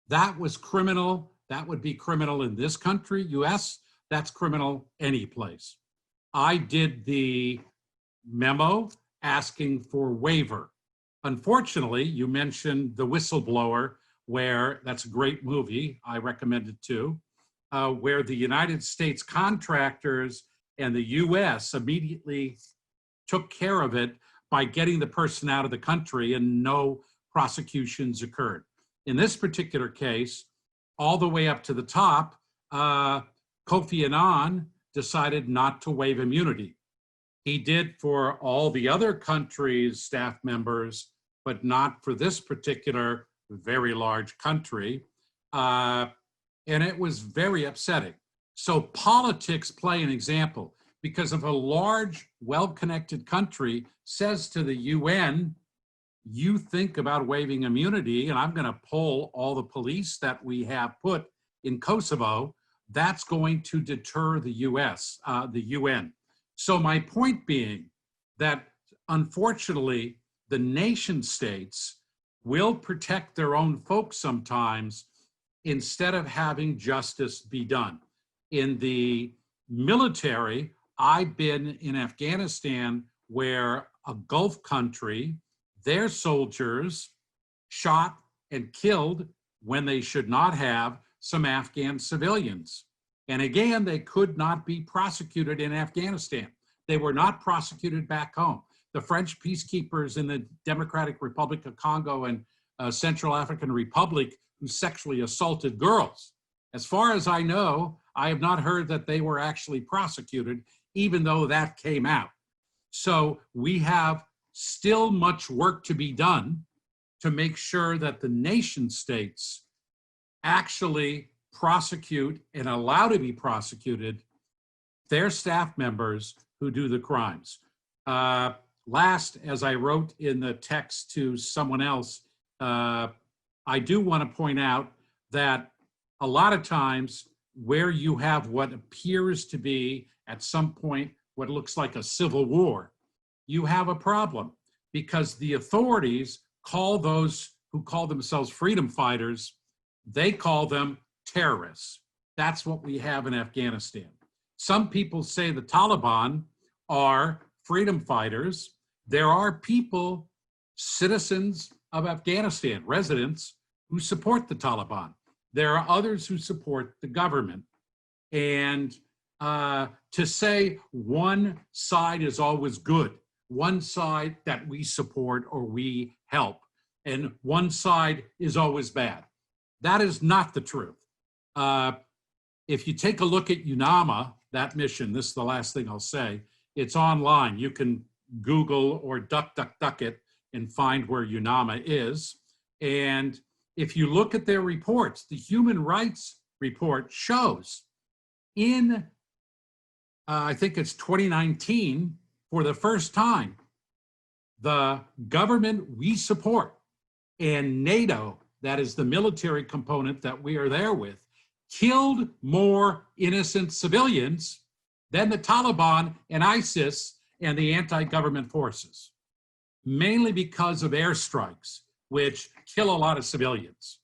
That was criminal. That would be criminal in this country, US. That's criminal any place. I did the memo asking for waiver. Unfortunately, you mentioned The Whistleblower, where that's a great movie, I recommend it too, where the United States contractors and the US immediately took care of it by getting the person out of the country and no prosecutions occurred. In this particular case, all the way up to the top, Kofi Annan decided not to waive immunity. He did for all the other countries' staff members, but not for this particular very large country. And it was very upsetting. So politics play an example, because if a large, well-connected country says to the UN, you think about waiving immunity, and I'm going to pull all the police that we have put in Kosovo, that's going to deter the the UN. So my point being that, unfortunately, the nation states will protect their own folks sometimes instead of having justice be done. In the military, I've been in Afghanistan where a Gulf country, their soldiers shot and killed, when they should not have, some Afghan civilians. And again, they could not be prosecuted in Afghanistan. They were not prosecuted back home. The French peacekeepers in the Democratic Republic of Congo and Central African Republic who sexually assaulted girls, as far as I know, I have not heard that they were actually prosecuted, even though that came out. So we have still much work to be done to make sure that the nation states actually prosecute and allow to be prosecuted their staff members who do the crimes. Last, as I wrote in the text to someone else, I do want to point out that a lot of times where you have what appears to be at some point what looks like a civil war, you have a problem, because the authorities call those who call themselves freedom fighters, they call them terrorists. That's what we have in Afghanistan. Some people say the Taliban are freedom fighters. There are people, citizens of Afghanistan, residents who support the Taliban. There are others who support the government. And to say one side is always good, one side that we support or we help, and one side is always bad, that is not the truth. If you take a look at UNAMA, that mission, this is the last thing I'll say, it's online. You can Google or duck it and find where UNAMA is. And if you look at their reports, the human rights report shows in, I think it's 2019, for the first time, the government we support and NATO, that is the military component that we are there with, killed more innocent civilians than the Taliban and ISIS and the anti-government forces, mainly because of airstrikes, which kill a lot of civilians.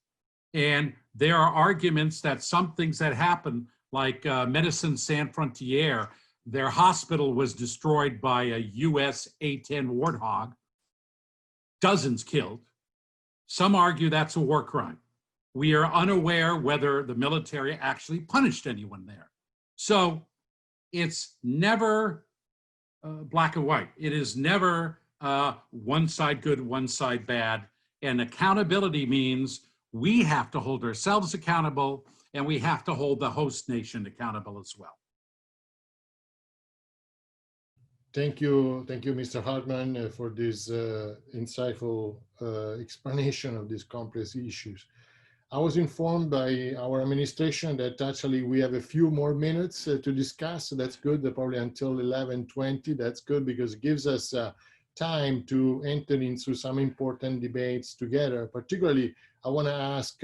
And there are arguments that some things that happen, like Médecins Sans Frontières, their hospital was destroyed by a US A-10 Warthog, dozens killed. Some argue that's a war crime. We are unaware whether the military actually punished anyone there. So it's never black and white. It is never one side good, one side bad. And accountability means we have to hold ourselves accountable, and we have to hold the host nation accountable as well. Thank you, Mr. Hartmann, for this insightful explanation of these complex issues. I was informed by our administration that actually we have a few more minutes to discuss. So that's good, probably until 11:20. That's good because it gives us time to enter into some important debates together. Particularly, I want to ask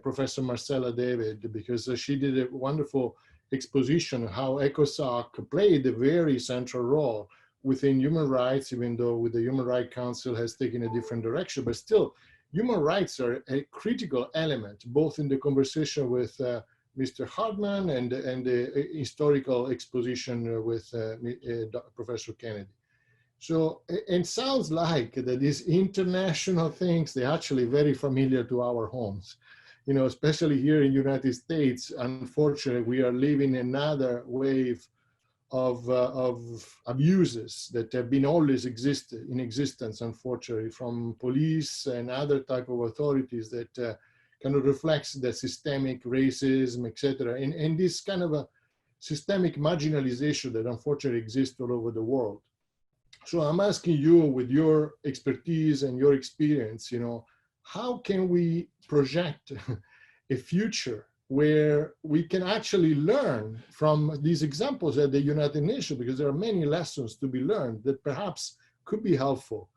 Professor Marcella David, because she did a wonderful exposition how ECOSOC played a very central role within human rights, even though with the Human Rights Council has taken a different direction, but still human rights are a critical element, both in the conversation with Mr. Hartmann and the historical exposition with Professor Kennedy. So it sounds like that these international things, they're actually very familiar to our homes. You know, especially here in the United States, unfortunately, we are living another wave of abuses that have been always in existence, unfortunately, from police and other type of authorities that kind of reflects the systemic racism, etc. And this kind of a systemic marginalization that unfortunately exists all over the world. So I'm asking you, with your expertise and your experience, you know, how can we project a future where we can actually learn from these examples at the United Nations, because there are many lessons to be learned that perhaps could be helpful,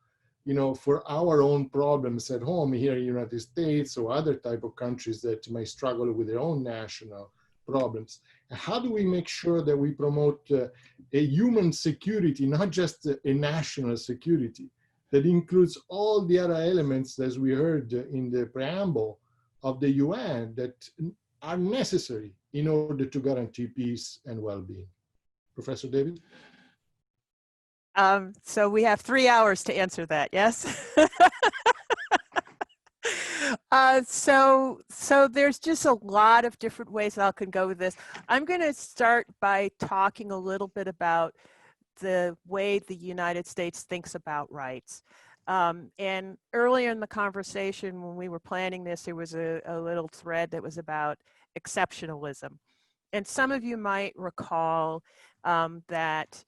you know, for our own problems at home here in the United States or other type of countries that may struggle with their own national problems. How do we make sure that we promote a human security, not just a national security, that includes all the other elements, as we heard in the preamble of the UN, that are necessary in order to guarantee peace and well-being? Professor David? So we have 3 hours to answer that, yes? So there's just a lot of different ways that I can go with this. I'm going to start by talking a little bit about the way the United States thinks about rights. And earlier in the conversation, when we were planning this, there was a little thread that was about exceptionalism. And some of you might recall that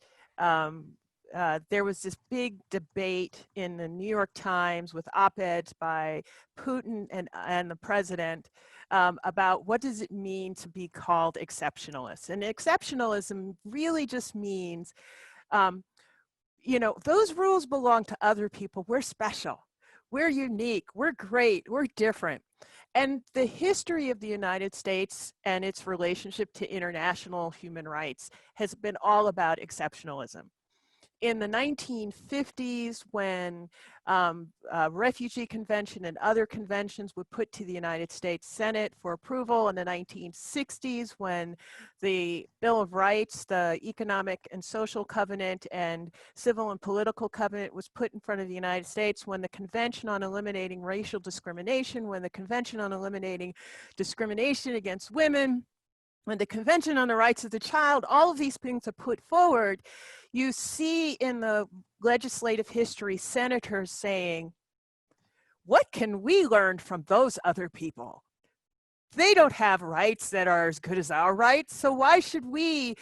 there was this big debate in the New York Times with op-eds by Putin and the president about what does it mean to be called exceptionalist. And exceptionalism really just means, you know, those rules belong to other people. We're special. We're unique. We're great. We're different. And the history of the United States and its relationship to international human rights has been all about exceptionalism. in the 1950s, when Refugee Convention and other conventions were put to the United States Senate for approval, in the 1960s, when the Bill of Rights, the Economic and Social Covenant and Civil and Political Covenant was put in front of the United States, when the Convention on Eliminating Racial Discrimination, when the Convention on Eliminating Discrimination Against Women, when the Convention on the Rights of the Child, all of these things are put forward, you see in the legislative history senators saying, what can we learn from those other people? They don't have rights that are as good as our rights, so why should we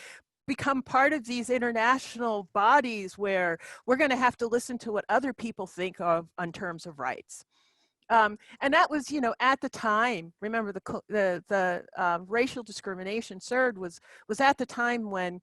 become part of these international bodies where we're going to have to listen to what other people think of in terms of rights? And that was, you know, at the time, remember the racial discrimination surge was at the time when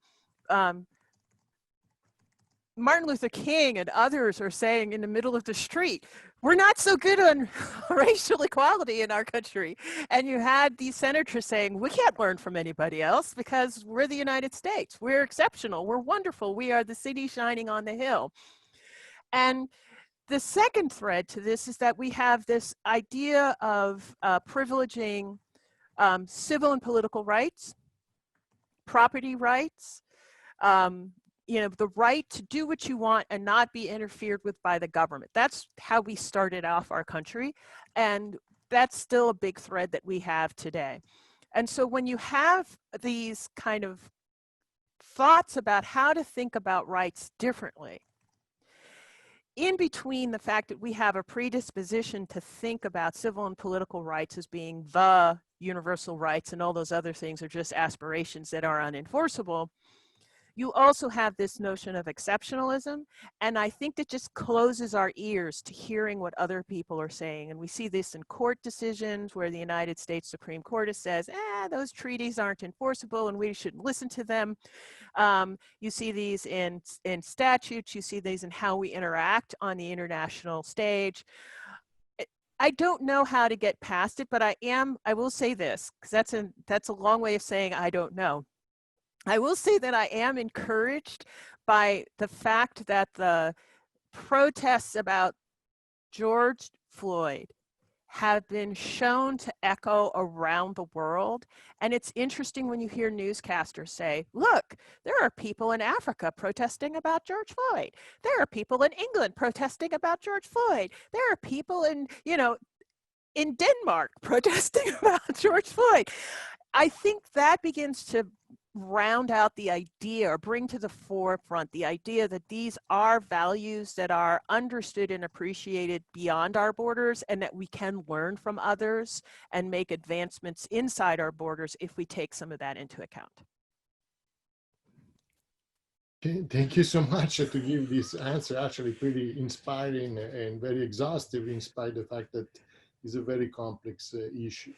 Martin Luther King and others are saying in the middle of the street, we're not so good on racial equality in our country. And you had these senators saying, we can't learn from anybody else because we're the United States. We're exceptional. We're wonderful. We are the city shining on the hill. And the second thread to this is that we have this idea of privileging civil and political rights, property rights, you know, the right to do what you want and not be interfered with by the government. That's how we started off our country. And that's still a big thread that we have today. And so when you have these kind of thoughts about how to think about rights differently, in between the fact that we have a predisposition to think about civil and political rights as being the universal rights and all those other things are just aspirations that are unenforceable, you also have this notion of exceptionalism, and I think that just closes our ears to hearing what other people are saying. And we see this in court decisions where the United States Supreme Court says, those treaties aren't enforceable and we shouldn't listen to them. You see these in statutes, you see these in how we interact on the international stage. I don't know how to get past it, but I will say this, because that's a long way of saying I don't know. I will say that I am encouraged by the fact that the protests about George Floyd have been shown to echo around the world. And it's interesting when you hear newscasters say, look, there are people in Africa protesting about George Floyd. There are people in England protesting about George Floyd. There are people in, you know, in Denmark protesting about George Floyd. I think that begins to round out the idea or bring to the forefront the idea that these are values that are understood and appreciated beyond our borders and that we can learn from others and make advancements inside our borders if we take some of that into account. Thank you so much to give this answer, actually pretty inspiring and very exhaustive in spite of the fact that it's a very complex issue.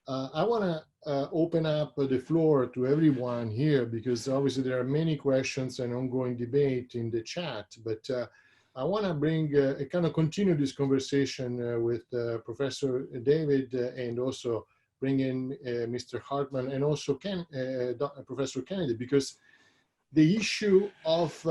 I want to open up the floor to everyone here because obviously there are many questions and ongoing debate in the chat, but I want to bring kind of continue this conversation with Professor David and also bring in Mr. Hartmann and also Professor Kennedy, because the issue of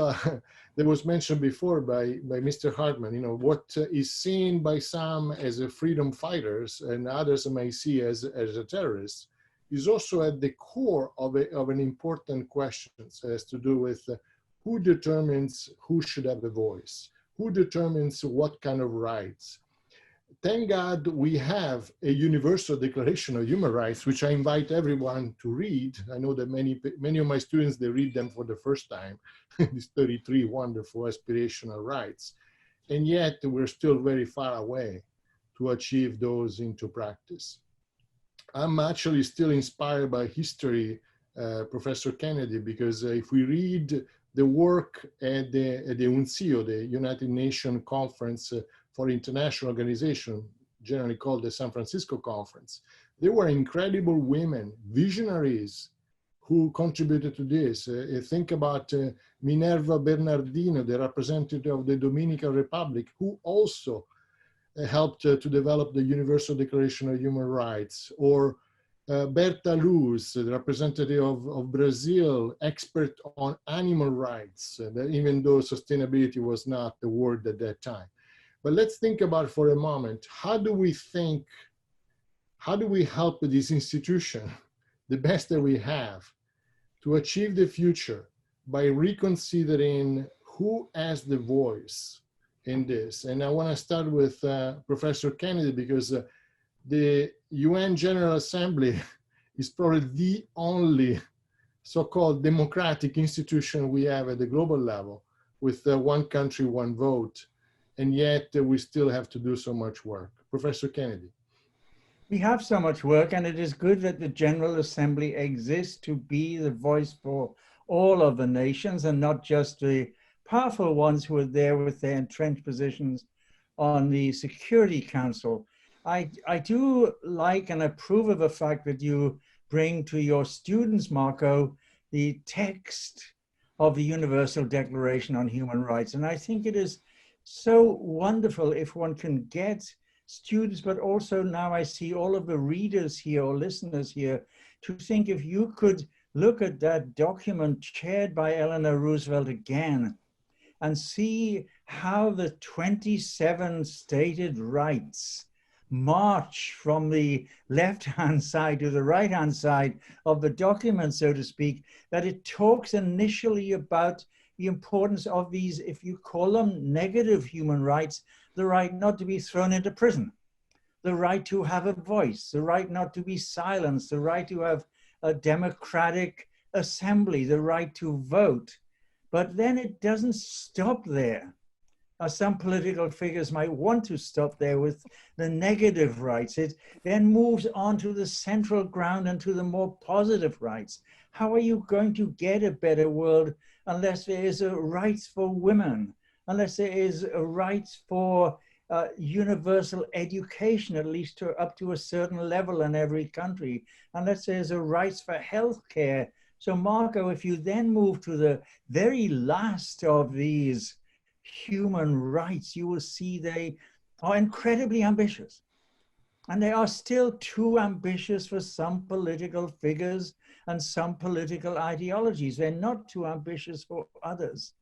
that was mentioned before by Mr. Hartmann, you know, what is seen by some as a freedom fighters and others may see as a terrorist, is also at the core of an important question. It has to do with who determines who should have a voice, who determines what kind of rights. Thank God we have a Universal Declaration of Human Rights, which I invite everyone to read. I know that many of my students, they read them for the first time, these 33 wonderful aspirational rights. And yet we're still very far away to achieve those into practice. I'm actually still inspired by history, Professor Kennedy, because if we read the work at the UNCIO, the United Nations Conference for International Organization, generally called the San Francisco Conference, there were incredible women, visionaries, who contributed to this. Think about Minerva Bernardino, the representative of the Dominican Republic, who also helped to develop the Universal Declaration of Human Rights, or Berta Luz, the representative of Brazil, expert on animal rights, even though sustainability was not the word at that time. But let's think about for a moment, how do we help this institution, the best that we have, to achieve the future by reconsidering who has the voice in this? And I want to start with Professor Kennedy, because the UN General Assembly is probably the only so-called democratic institution we have at the global level, with one country, one vote. And yet we still have to do so much work. Professor Kennedy. We have so much work, and it is good that the General Assembly exists to be the voice for all of the nations and not just the powerful ones who are there with their entrenched positions on the Security Council. I do like and approve of the fact that you bring to your students, Marco, the text of the Universal Declaration on Human Rights. And I think it is so wonderful if one can get students, but also now I see all of the readers here or listeners here, to think if you could look at that document chaired by Eleanor Roosevelt again and see how the 27 stated rights march from the left-hand side to the right-hand side of the document, so to speak, that it talks initially about the importance of these, if you call them negative human rights, the right not to be thrown into prison, the right to have a voice, the right not to be silenced, the right to have a democratic assembly, the right to vote. But then it doesn't stop there. Some political figures might want to stop there with the negative rights. It then moves on to the central ground and to the more positive rights. How are you going to get a better world unless there is a rights for women, unless there is a rights for universal education, at least up to a certain level in every country, unless there's a rights for health care? So Marco, if you then move to the very last of these human rights, you will see they are incredibly ambitious. And they are still too ambitious for some political figures and some political ideologies. They're not too ambitious for others.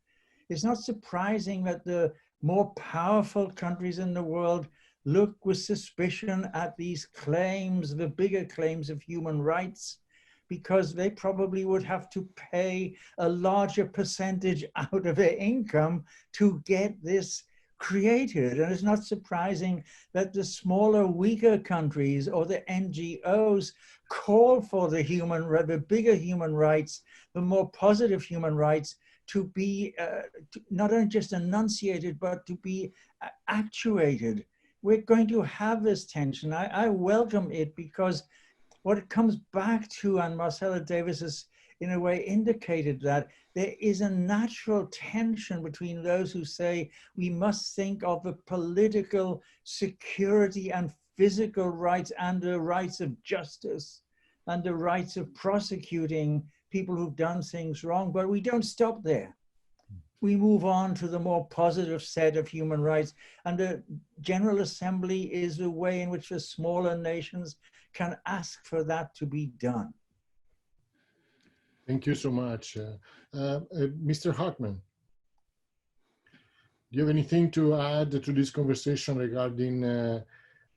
It's not surprising that the more powerful countries in the world look with suspicion at these claims, the bigger claims of human rights, because they probably would have to pay a larger percentage out of their income to get this created. And it's not surprising that the smaller, weaker countries or the NGOs call for the bigger human rights, the more positive human rights, to be not only just enunciated, but to be actuated. We're going to have this tension. I welcome it, because what it comes back to, and Marcella David has in a way indicated that, there is a natural tension between those who say we must think of the political security and physical rights and the rights of justice and the rights of prosecuting people who've done things wrong, but we don't stop there. We move on to the more positive set of human rights, and the General Assembly is the way in which the smaller nations can ask for that to be done. Thank you so much. Mr. Hartmann, do you have anything to add to this conversation regarding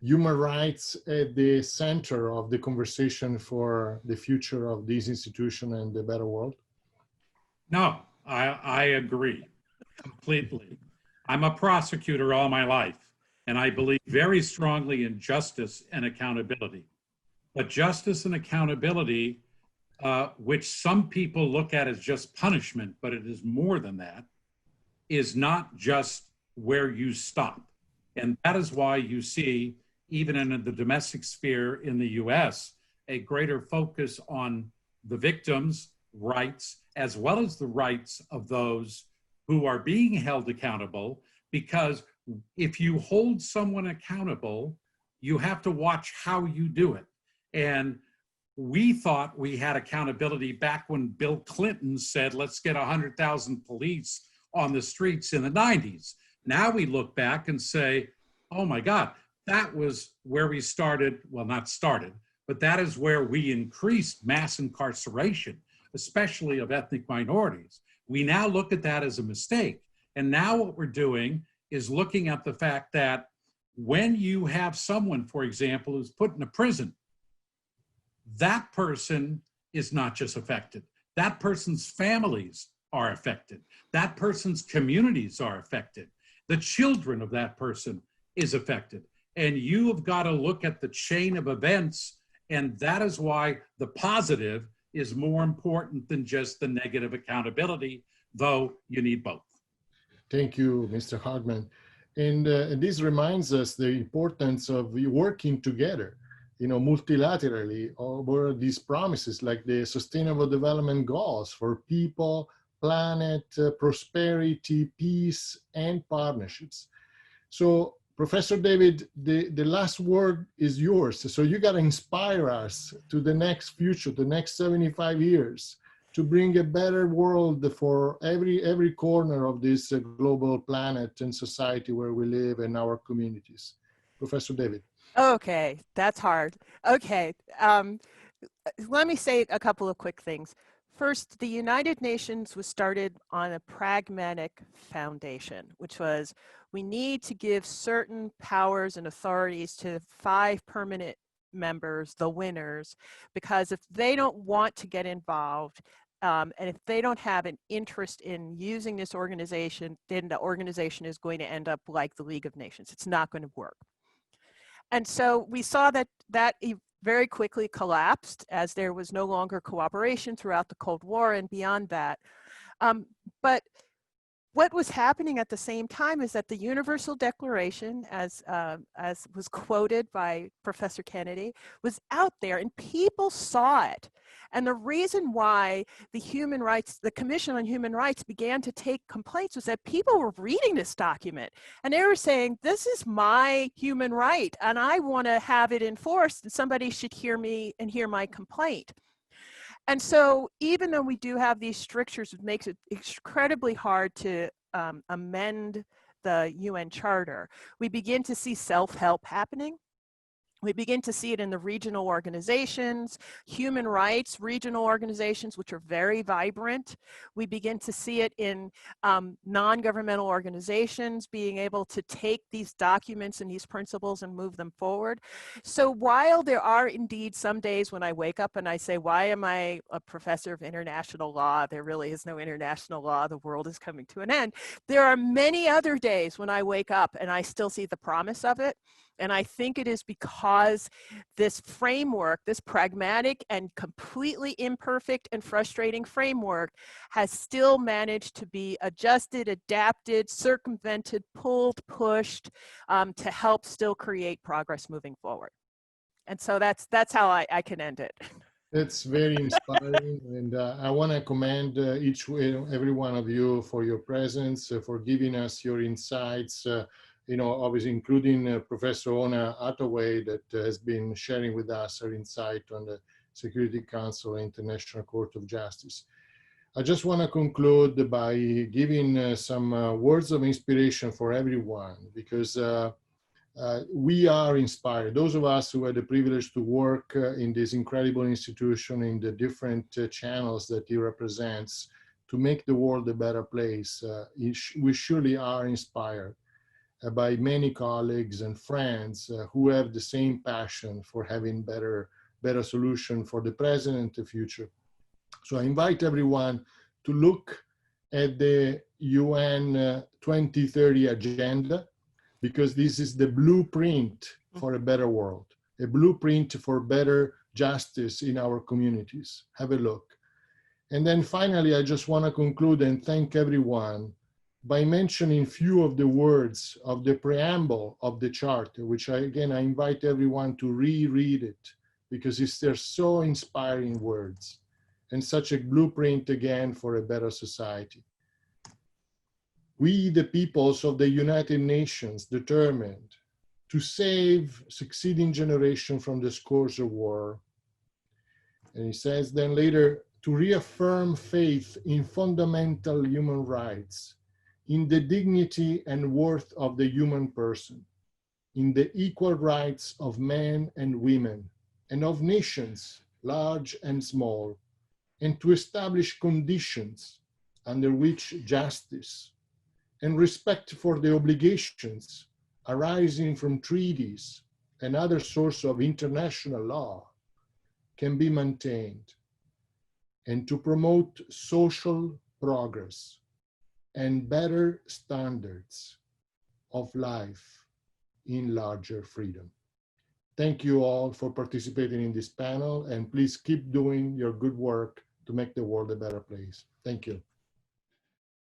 human rights at the center of the conversation for the future of this institution and the better world? No, I agree completely. I'm a prosecutor all my life, and I believe very strongly in justice and accountability. But justice and accountability, which some people look at as just punishment, but it is more than that, is not just where you stop. And that is why you see, even in the domestic sphere in the US, a greater focus on the victims' rights, as well as the rights of those who are being held accountable. Because if you hold someone accountable, you have to watch how you do it. And we thought we had accountability back when Bill Clinton said, let's get 100,000 police on the streets in the 90s. Now we look back and say, oh my God, that was where we started. Well, not started, but that is where we increased mass incarceration, especially of ethnic minorities. We now look at that as a mistake. And now what we're doing is looking at the fact that when you have someone, for example, who's put in a prison, that person is not just affected. That person's families are affected. That person's communities are affected. The children of that person is affected. And you have got to look at the chain of events, and that is why the positive is more important than just the negative accountability, though you need both. Thank you, Mr. Hartmann. And this reminds us the importance of working together, multilaterally over these promises like the Sustainable Development Goals for people, planet, prosperity, peace, and partnerships. So, Professor David, the last word is yours. So you got to inspire us to the next future, the next 75 years, to bring a better world for every corner of this global planet and society where we live and our communities. Professor David. Okay, that's hard. Okay, let me say a couple of quick things. First, the United Nations was started on a pragmatic foundation, which was we need to give certain powers and authorities to 5 permanent members, the winners, because if they don't want to get involved, and if they don't have an interest in using this organization, then the organization is going to end up like the League of Nations. It's not going to work. And so we saw that very quickly collapsed as there was no longer cooperation throughout the Cold War and beyond that. But what was happening at the same time is that the Universal Declaration, as was quoted by Professor Kennedy, was out there and people saw it. And the reason why the Commission on Human Rights began to take complaints was that people were reading this document and they were saying, this is my human right and I want to have it enforced and somebody should hear me and hear my complaint. And so even though we do have these strictures, it makes it incredibly hard to amend the UN Charter. We begin to see self-help happening. We begin to see it in the regional organizations, human rights regional organizations, which are very vibrant. We begin to see it in non-governmental organizations being able to take these documents and these principles and move them forward. So while there are indeed some days when I wake up and I say, why am I a professor of international law? There really is no international law. The world is coming to an end. There are many other days when I wake up and I still see the promise of it. And I think it is because this framework, this pragmatic and completely imperfect and frustrating framework has still managed to be adjusted, adapted, circumvented, pulled, pushed to help still create progress moving forward. And so that's how I can end it. It's very inspiring, and I want to commend every one of you for your presence, for giving us your insights, obviously including Professor Ona Attaway that has been sharing with us her insight on the Security Council and International Court of Justice. I just want to conclude by giving some words of inspiration for everyone, because we are inspired. Those of us who had the privilege to work in this incredible institution in the different channels that he represents to make the world a better place, we surely are inspired by many colleagues and friends who have the same passion for having better solution for the present and the future. So I invite everyone to look at the UN 2030 agenda, because this is the blueprint for a better world, a blueprint for better justice in our communities. Have a look. And then finally, I just want to conclude and thank everyone by mentioning few of the words of the preamble of the charter, which I invite everyone to reread it, because they're so inspiring words and such a blueprint again for a better society. We, the peoples of the United Nations, determined to save succeeding generation from the scourge of war. And he says then later, to reaffirm faith in fundamental human rights, in the dignity and worth of the human person, in the equal rights of men and women, and of nations, large and small, and to establish conditions under which justice and respect for the obligations arising from treaties and other sources of international law can be maintained, and to promote social progress and better standards of life in larger freedom. Thank you all for participating in this panel, and please keep doing your good work to make the world a better place. Thank you.